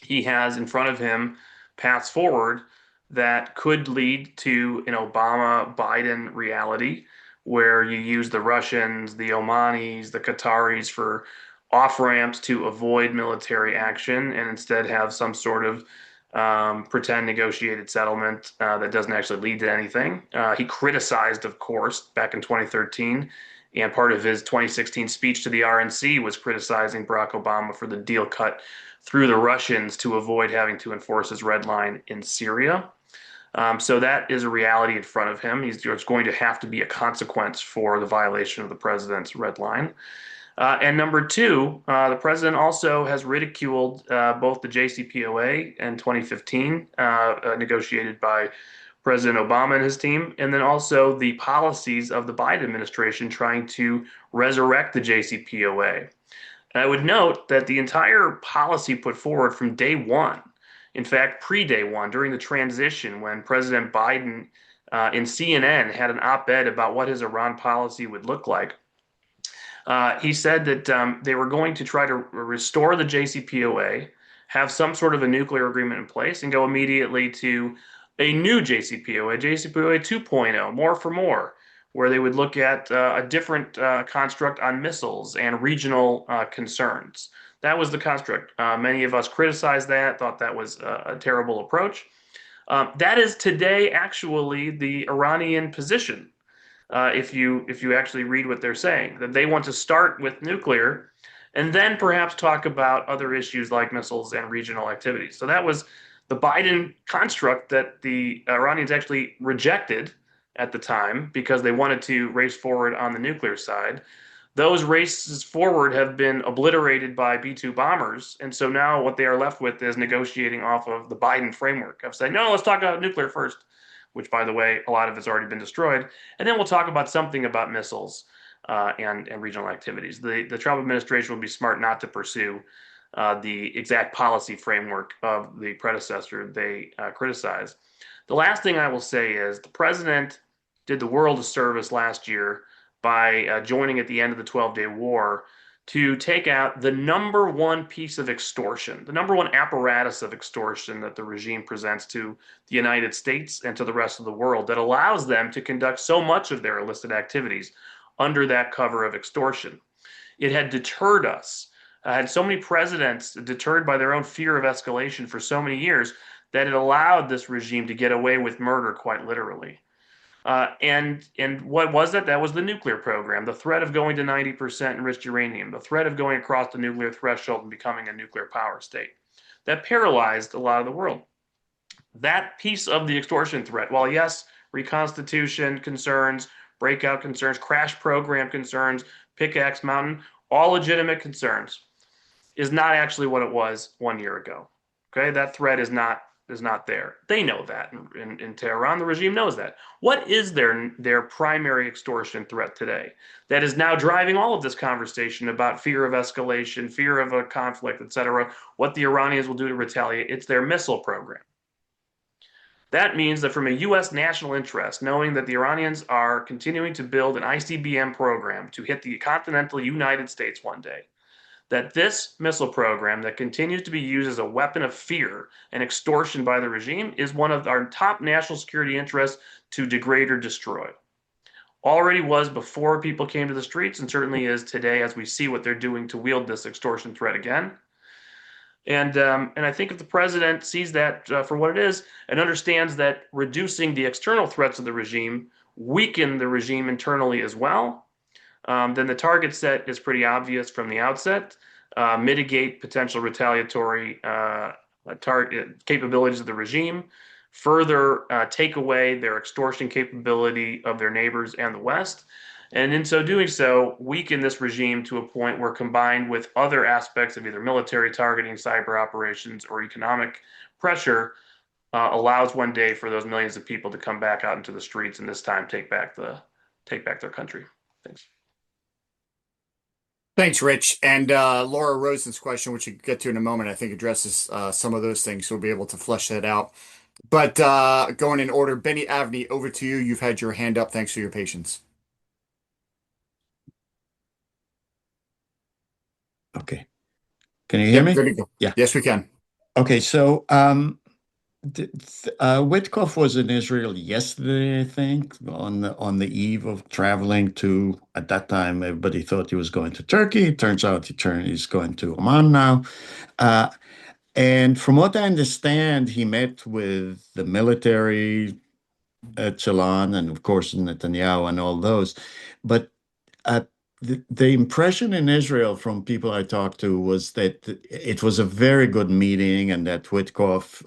S5: he has in front of him paths forward that could lead to an Obama Biden reality where you use the Russians, the Omanis, the Qataris for off ramps to avoid military action and instead have some sort of pretend negotiated settlement that doesn't actually lead to anything. He criticized, of course, back in 2013, and part of his 2016 speech to the RNC was criticizing Barack Obama for the deal cut through the Russians to avoid having to enforce his red line in Syria. So that is a reality in front of him. There's going to have to be a consequence for the violation of the president's red line. And number two, the president also has ridiculed both the JCPOA in 2015, negotiated by President Obama and his team, and then also the policies of the Biden administration trying to resurrect the JCPOA. And I would note that the entire policy put forward from day one, in fact, pre-day one, during the transition when President Biden in CNN had an op-ed about what his Iran policy would look like. He said that they were going to try to restore the JCPOA, have some sort of a nuclear agreement in place, and go immediately to a new JCPOA, JCPOA 2.0, more for more, where they would look at a different construct on missiles and regional concerns. That was the construct. Many of us criticized that, thought that was a terrible approach. That is today actually the Iranian position. If you actually read what they're saying, that they want to start with nuclear and then perhaps talk about other issues like missiles and regional activities. So that was the Biden construct that the Iranians actually rejected at the time because they wanted to race forward on the nuclear side. Those races forward have been obliterated by B-2 bombers. And so now what they are left with is negotiating off of the Biden framework of saying, no, let's talk about nuclear first, which, by the way, a lot of it's already been destroyed. And then we'll talk about something about missiles and regional activities. The Trump administration will be smart not to pursue the exact policy framework of the predecessor they criticize. The last thing I will say is the president did the world a service last year by joining at the end of the 12-day war to take out the number one piece of extortion, the number one apparatus of extortion that the regime presents to the United States and to the rest of the world that allows them to conduct so much of their illicit activities under that cover of extortion. It had deterred us, had so many presidents deterred by their own fear of escalation for so many years that it allowed this regime to get away with murder quite literally. And what was that? That was the nuclear program, the threat of going to 90% enriched uranium, the threat of going across the nuclear threshold and becoming a nuclear power state. That paralyzed a lot of the world. That piece of the extortion threat, while yes, reconstitution concerns, breakout concerns, crash program concerns, pickaxe mountain, all legitimate concerns, is not actually what it was 1 year ago. Okay, that threat is not there. They know that in Tehran. The regime knows that. What is their primary extortion threat today that is now driving all of this conversation about fear of escalation, fear of a conflict, etc., what the Iranians will do to retaliate? It's their missile program. That means that from a U.S. national interest, knowing that the Iranians are continuing to build an ICBM program to hit the continental United States one day, that this missile program that continues to be used as a weapon of fear and extortion by the regime is one of our top national security interests to degrade or destroy. Already was before people came to the streets and certainly is today as we see what they're doing to wield this extortion threat again. And I think if the president sees that for what it is and understands that reducing the external threats of the regime weaken the regime internally as well, then the target set is pretty obvious from the outset. Mitigate potential retaliatory target capabilities of the regime, further take away their extortion capability of their neighbors and the West, and in so doing so, weaken this regime to a point where combined with other aspects of either military targeting, cyber operations, or economic pressure, allows one day for those millions of people to come back out into the streets and this time take back their country. Thanks.
S1: Thanks, Rich. And Laura Rosen's question, which we'll get to in a moment, I think addresses some of those things. So we'll be able to flesh that out. But going in order, Benny Avni, over to you. You've had your hand up. Thanks for your patience.
S6: Okay. Can you hear
S1: Yep,
S6: me?
S1: good to go.
S6: Yeah.
S1: Yes, we can.
S6: Okay. So, Witkoff was in Israel yesterday, I think, on the eve of traveling to. At that time, everybody thought he was going to Turkey. It turns out he's going to Oman now. Uh, and from what I understand, he met with the military echelon and, of course, Netanyahu and all those. But uh, the impression in Israel from people I talked to was that it was a very good meeting and that Witkoff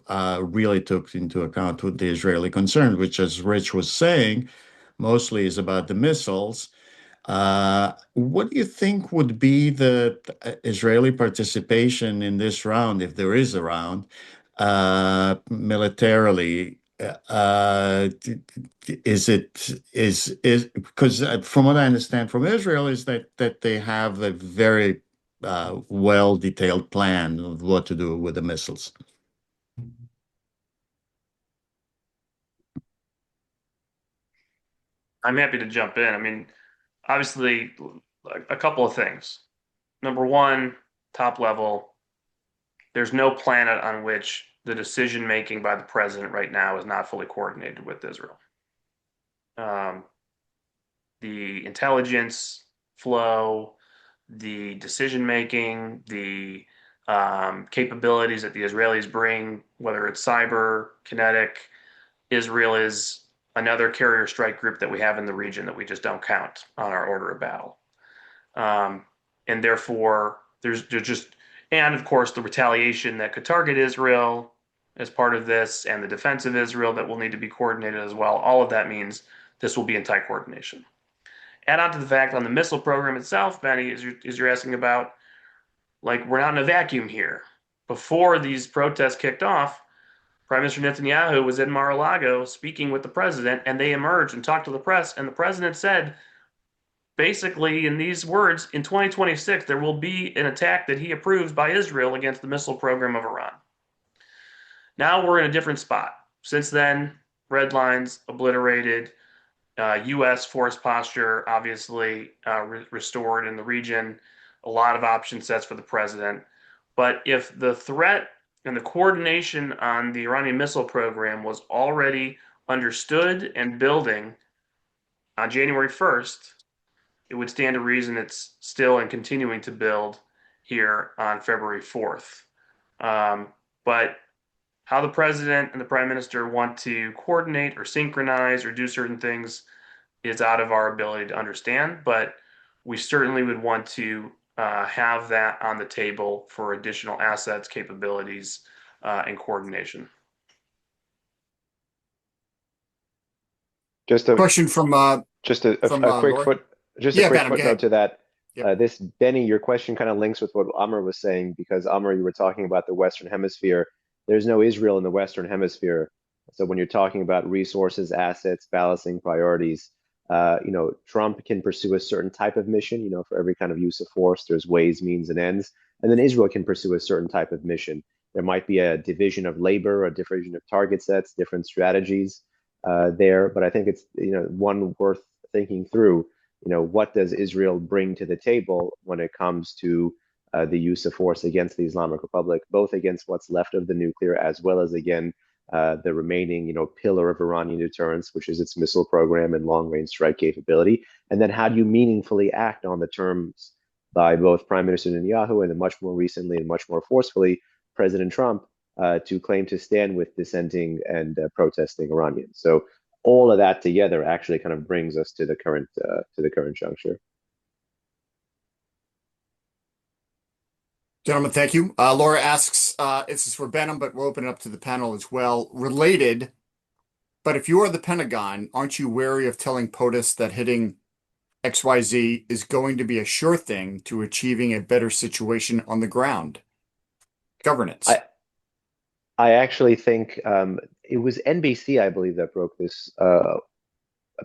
S6: really took into account what the Israeli concerns, which, as Rich was saying, mostly is about the missiles. What do you think would be the Israeli participation in this round, if there is a round, militarily? Is because from what I understand from Israel is that they have a very well detailed plan of what to do with the missiles.
S5: I'm happy to jump in. I mean, obviously, a couple of things. Number one, top level, there's no planet on which the decision making by the president right now is not fully coordinated with Israel. Um, the intelligence flow, the decision making, the capabilities that the Israelis bring, whether it's cyber, kinetic. Israel is another carrier strike group that we have in the region that we just don't count on our order of battle. Um, and therefore, there's just, and of course, the retaliation that could target Israel as part of this and the defense of Israel that will need to be coordinated as well. All of that means this will be in tight coordination. Add on to the fact on the missile program itself, Benny, as you're asking about, like, we're not in a vacuum here. Before these protests kicked off, Prime Minister Netanyahu was in Mar-a-Lago speaking with the president, and they emerged and talked to the press, and the president said, basically, in these words, in 2026, there will be an attack that he approves by Israel against the missile program of Iran. Now we're in a different spot. Since then, red lines obliterated, U.S. force posture obviously restored in the region, a lot of option sets for the president. But if the threat and the coordination on the Iranian missile program was already understood and building on January 1st, it would stand to reason it's still and continuing to build here on February 4th. But how the president and the prime minister want to coordinate or synchronize or do certain things is out of our ability to understand, but we certainly would want to have that on the table for additional assets, capabilities, and coordination.
S2: Just a
S1: Question from
S2: quick
S1: Laura.
S2: just a
S1: Yeah,
S2: quick
S1: Behnam, go
S2: footnote
S1: ahead.
S2: to that.
S1: Yep.
S2: This Benny, your question kind of links with what Amr was saying because Amr, you were talking about the Western Hemisphere. There's no Israel in the Western Hemisphere. So when you're talking about resources, assets, balancing priorities, Trump can pursue a certain type of mission. For every kind of use of force, there's ways, means, and ends. And then Israel can pursue a certain type of mission. There might be a division of labor, a division of target sets, different strategies there. But I think it's one worth thinking through. What does Israel bring to the table when it comes to the use of force against the Islamic Republic, both against what's left of the nuclear as well as, again, the remaining, pillar of Iranian deterrence, which is its missile program and long-range strike capability. And then how do you meaningfully act on the terms by both Prime Minister Netanyahu and then much more recently and much more forcefully President Trump to claim to stand with dissenting and protesting Iranians. So all of that together actually kind of brings us to the current juncture.
S1: Gentlemen, thank you. Laura asks, this is for Behnam, but we'll open it up to the panel as well. Related, but if you are the Pentagon, aren't you wary of telling POTUS that hitting XYZ is going to be a sure thing to achieving a better situation on the ground? Governance.
S2: I actually think it was NBC, I believe, that broke this a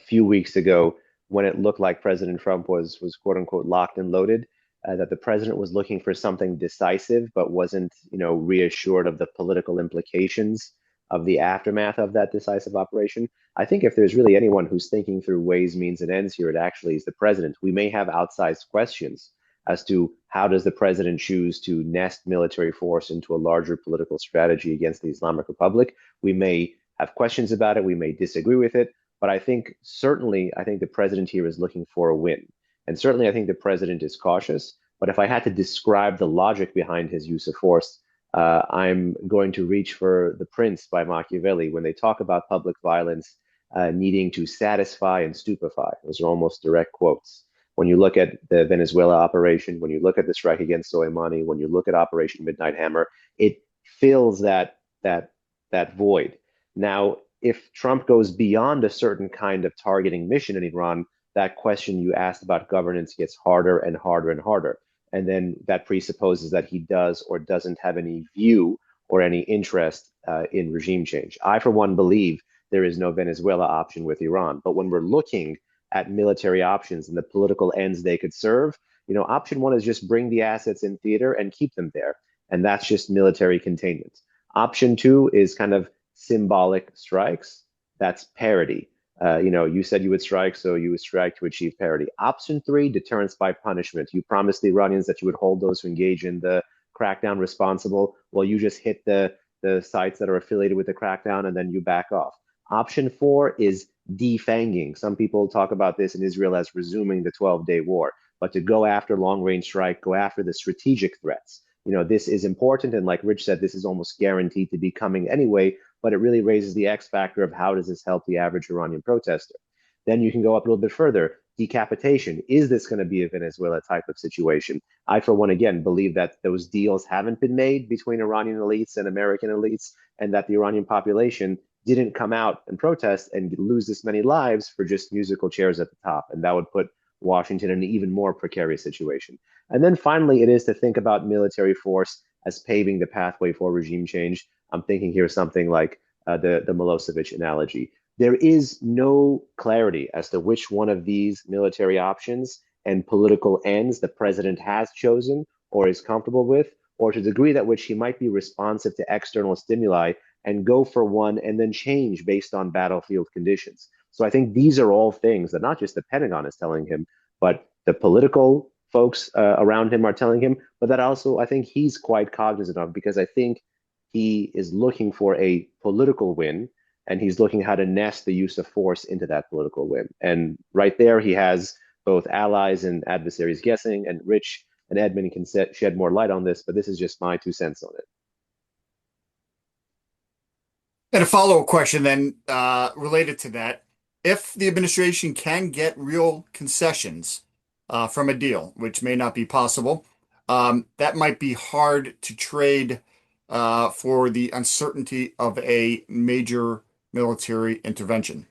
S2: few weeks ago when it looked like President Trump was quote unquote locked and loaded. that the president was looking for something decisive, but wasn't, reassured of the political implications of the aftermath of that decisive operation. I think if there's really anyone who's thinking through ways, means, and ends here, it actually is the president. We may have outsized questions as to how does the president choose to nest military force into a larger political strategy against the Islamic Republic. We may have questions about it. We may disagree with it. But I think the president here is looking for a win. And certainly, I think the president is cautious. But if I had to describe the logic behind his use of force, I'm going to reach for The Prince by Machiavelli when they talk about public violence needing to satisfy and stupefy. Those are almost direct quotes. When you look at the Venezuela operation, when you look at the strike against Soleimani, when you look at Operation Midnight Hammer, it fills that void. Now, if Trump goes beyond a certain kind of targeting mission in Iran, that question you asked about governance gets harder and harder and harder. And then that presupposes that he does or doesn't have any view or any interest in regime change. I, for one, believe there is no Venezuela option with Iran. But when we're looking at military options and the political ends they could serve, option one is just bring the assets in theater and keep them there. And that's just military containment. Option two is kind of symbolic strikes. That's parity. You said you would strike, so you would strike to achieve parity. Option three, deterrence by punishment. You promised the Iranians that you would hold those who engage in the crackdown responsible. Well, you just hit the sites that are affiliated with the crackdown, and then you back off. Option four is defanging. Some people talk about this in Israel as resuming the 12-day war, but to go after long-range strike, go after the strategic threats. This is important, and like Rich said, this is almost guaranteed to be coming anyway, but it really raises the X factor of how does this help the average Iranian protester? Then you can go up a little bit further. Decapitation. Is this going to be a Venezuela type of situation? I, for one, again, believe that those deals haven't been made between Iranian elites and American elites, and that the Iranian population didn't come out and protest and lose this many lives for just musical chairs at the top. And that would put Washington in an even more precarious situation. And then finally, it is to think about military force as paving the pathway for regime change. I'm thinking here something like the Milosevic analogy. There is no clarity as to which one of these military options and political ends the president has chosen or is comfortable with, or to the degree that which he might be responsive to external stimuli and go for one and then change based on battlefield conditions. So I think these are all things that not just the Pentagon is telling him, but the political folks around him are telling him, but that also I think he's quite cognizant of, because I think he is looking for a political win, and he's looking how to nest the use of force into that political win. And right there, he has both allies and adversaries guessing, and Rich and Edmund can shed more light on this, but this is just my 2 cents on it.
S1: And a follow-up question then related to that. If the administration can get real concessions from a deal, which may not be possible, that might be hard to trade for the uncertainty of a major military intervention.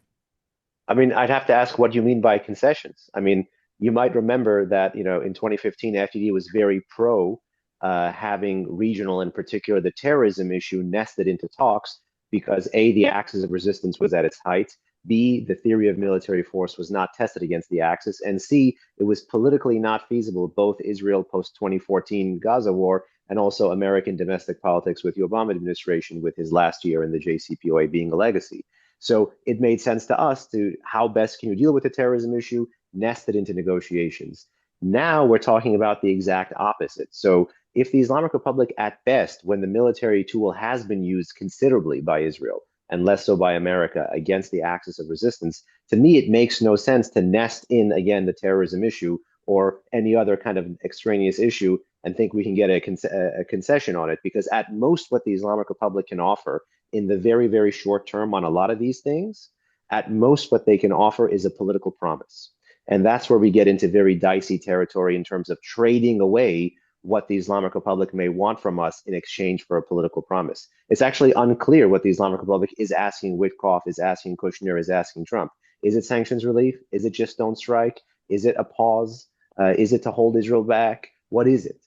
S2: I mean, I'd have to ask what you mean by concessions. I mean, you might remember that, in 2015, FDD was very pro having regional, in particular, the terrorism issue nested into talks because A, the axis of resistance was at its height, B, the theory of military force was not tested against the axis, and C, it was politically not feasible, both Israel post-2014 Gaza war and also American domestic politics with the Obama administration with his last year in the JCPOA being a legacy. So it made sense to us to how best can you deal with the terrorism issue, nested into negotiations. Now we're talking about the exact opposite. So if the Islamic Republic, at best, when the military tool has been used considerably by Israel and less so by America against the axis of resistance, to me, it makes no sense to nest in, again, the terrorism issue or any other kind of extraneous issue and think we can get a concession on it. Because at most, what the Islamic Republic can offer in the very, very short term on a lot of these things, at most, what they can offer is a political promise. And that's where we get into very dicey territory in terms of trading away what the Islamic Republic may want from us in exchange for a political promise. It's actually unclear what the Islamic Republic is asking Witkoff, is asking Kushner, is asking Trump. Is it sanctions relief? Is it just don't strike? Is it a pause? Is it to hold Israel back? What is it?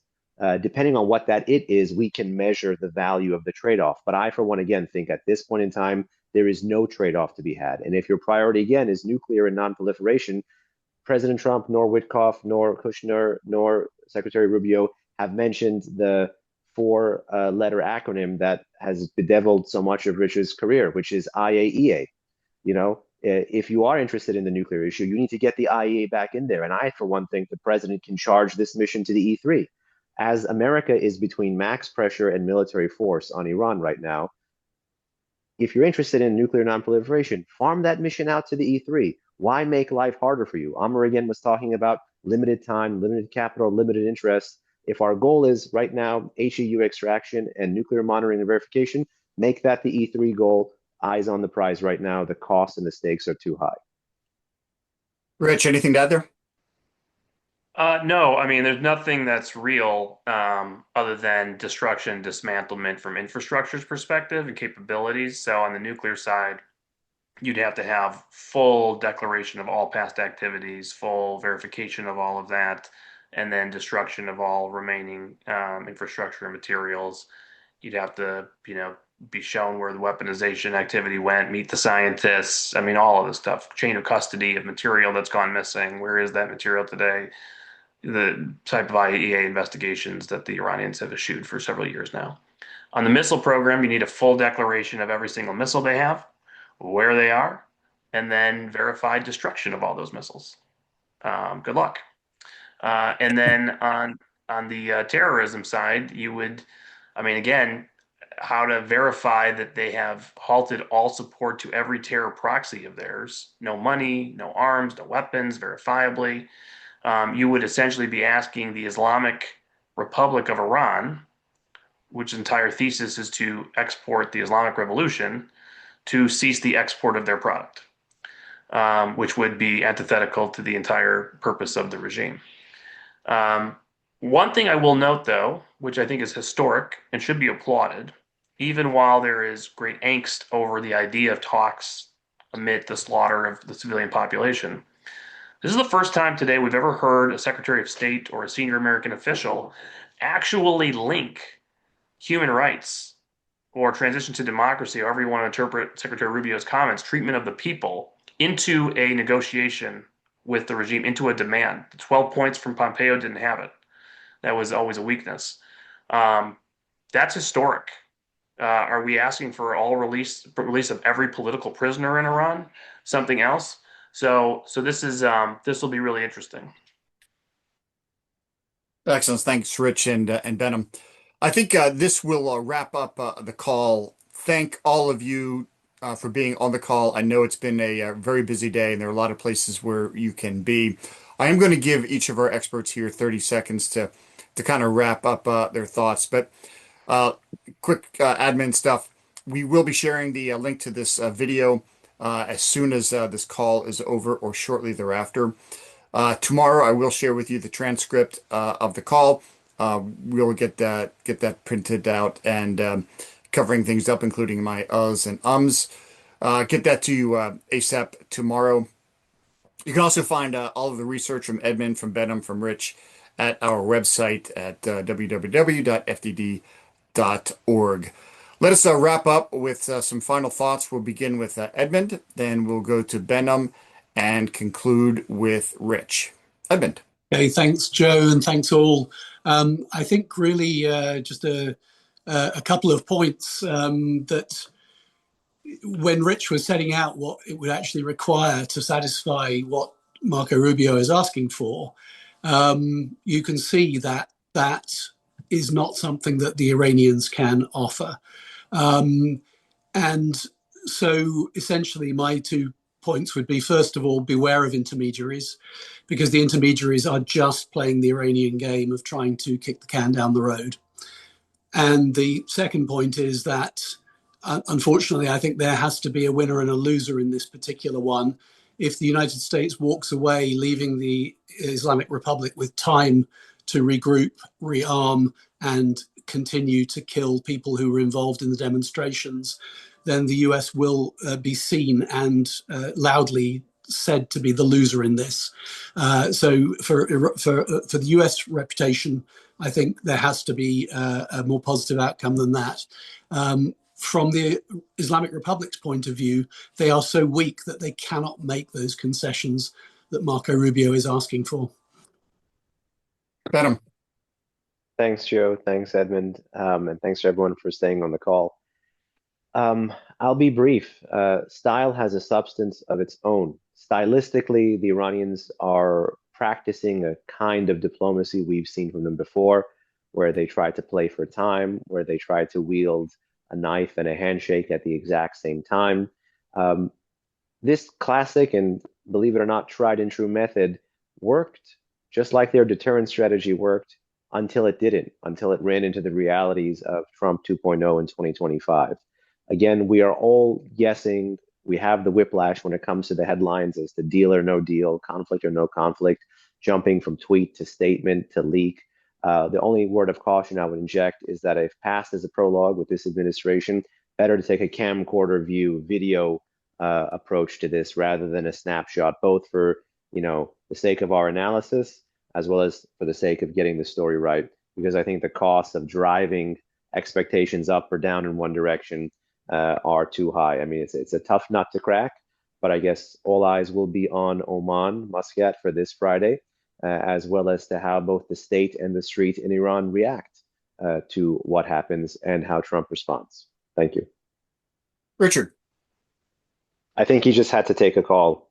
S2: Depending on what that it is, we can measure the value of the trade-off. But I, for one, again, think at this point in time, there is no trade-off to be had. And if your priority, again, is nuclear and non-proliferation, President Trump, nor Witkoff, nor Kushner, nor Secretary Rubio have mentioned the four-letter acronym that has bedeviled so much of Rich's career, which is IAEA. You know, if you are interested in the nuclear issue, you need to get the IAEA back in there. And I, for one, think the president can charge this mission to the E3. As America is between max pressure and military force on Iran right now, if you're interested in nuclear nonproliferation, farm that mission out to the E3. Why make life harder for you? Amr again was talking about limited time, limited capital, limited interest. If our goal is right now HEU extraction and nuclear monitoring and verification, make that the E3 goal. Eyes on the prize right now. The cost and the stakes are too high.
S1: Rich, anything to add there?
S5: No, I mean, there's nothing that's real other than destruction, dismantlement from infrastructure's perspective and capabilities. So on the nuclear side, you'd have to have full declaration of all past activities, full verification of all of that, and then destruction of all remaining infrastructure and materials. You'd have to, be shown where the weaponization activity went, meet the scientists. I mean, all of this stuff, chain of custody of material that's gone missing. Where is that material today? The type of IAEA investigations that the Iranians have issued for several years now. On the missile program, you need a full declaration of every single missile they have, where they are, and then verified destruction of all those missiles. Good luck. And then on the terrorism side, you would, again, how to verify that they have halted all support to every terror proxy of theirs. No money, no arms, no weapons, verifiably. You would essentially be asking the Islamic Republic of Iran, which entire thesis is to export the Islamic Revolution, to cease the export of their product, which would be antithetical to the entire purpose of the regime. One thing I will note, though, which I think is historic and should be applauded, even while there is great angst over the idea of talks amid the slaughter of the civilian population, this is the first time today we've ever heard a Secretary of State or a senior American official actually link human rights or transition to democracy, however you want to interpret Secretary Rubio's comments, treatment of the people, into a negotiation with the regime, into a demand. The 12 points from Pompeo didn't have it. That was always a weakness. That's historic. Are we asking for all release of every political prisoner in Iran? Something else? So this will be really interesting.
S1: Excellent. Thanks, Rich and Behnam. I think this will wrap up the call. Thank all of you for being on the call. I know it's been a very busy day, and there are a lot of places where you can be. I am going to give each of our experts here 30 seconds to kind of wrap up their thoughts. But quick admin stuff. We will be sharing the link to this video as soon as this call is over or shortly thereafter. Tomorrow, I will share with you the transcript of the call. We'll get that printed out and covering things up, including my uhs and ums. Get that to you ASAP tomorrow. You can also find all of the research from Edmund, from Behnam, from Rich at our website at www.fdd.org. Let us wrap up with some final thoughts. We'll begin with Edmund, then we'll go to Behnam and conclude with Rich. Edmund.
S3: Okay, thanks, Joe, and thanks all. I think really just a couple of points that when Rich was setting out what it would actually require to satisfy what Marco Rubio is asking for, you can see that that is not something that the Iranians can offer. And so essentially my 2 points would be, first of all, beware of intermediaries, because the intermediaries are just playing the Iranian game of trying to kick the can down the road. And the second point is that, unfortunately, I think there has to be a winner and a loser in this particular one. If the United States walks away, leaving the Islamic Republic with time to regroup, rearm, and continue to kill people who were involved in the demonstrations, then the US will be seen and loudly said to be the loser in this. So for the US reputation, I think there has to be a more positive outcome than that. From the Islamic Republic's point of view, they are so weak that they cannot make those concessions that Marco Rubio is asking for.
S1: Behnam.
S2: Thanks, Joe. Thanks, Edmund. And thanks to everyone for staying on the call. I'll be brief. Style has a substance of its own. Stylistically, the Iranians are practicing a kind of diplomacy we've seen from them before, where they try to play for time, where they try to wield a knife and a handshake at the exact same time. Um, this classic and, believe it or not, tried and true method worked just like their deterrence strategy worked until it didn't, until it ran into the realities of Trump 2.0 in 2025. Again, we are all guessing. We have the whiplash when it comes to the headlines as to deal or no deal, conflict or no conflict, jumping from tweet to statement to leak. The only word of caution I would inject is that if past is a prologue with this administration, better to take a camcorder view, video approach to this rather than a snapshot, both for the sake of our analysis as well as for the sake of getting the story right. Because I think the costs of driving expectations up or down in one direction are too high. I mean, it's a tough nut to crack, but I guess all eyes will be on Oman, Muscat for this Friday, as well as to how both the state and the street in Iran react to what happens and how Trump responds. Thank you.
S1: Richard.
S2: I think he just had to take a call.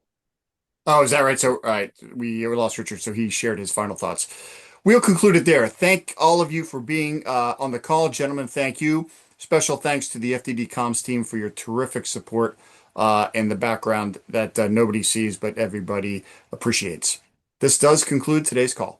S1: Oh, is that right? So, all right, we lost Richard, so he shared his final thoughts. We'll conclude it there. Thank all of you for being on the call. Gentlemen, thank you. Special thanks to the FDD comms team for your terrific support and the background that nobody sees but everybody appreciates. This does conclude today's call.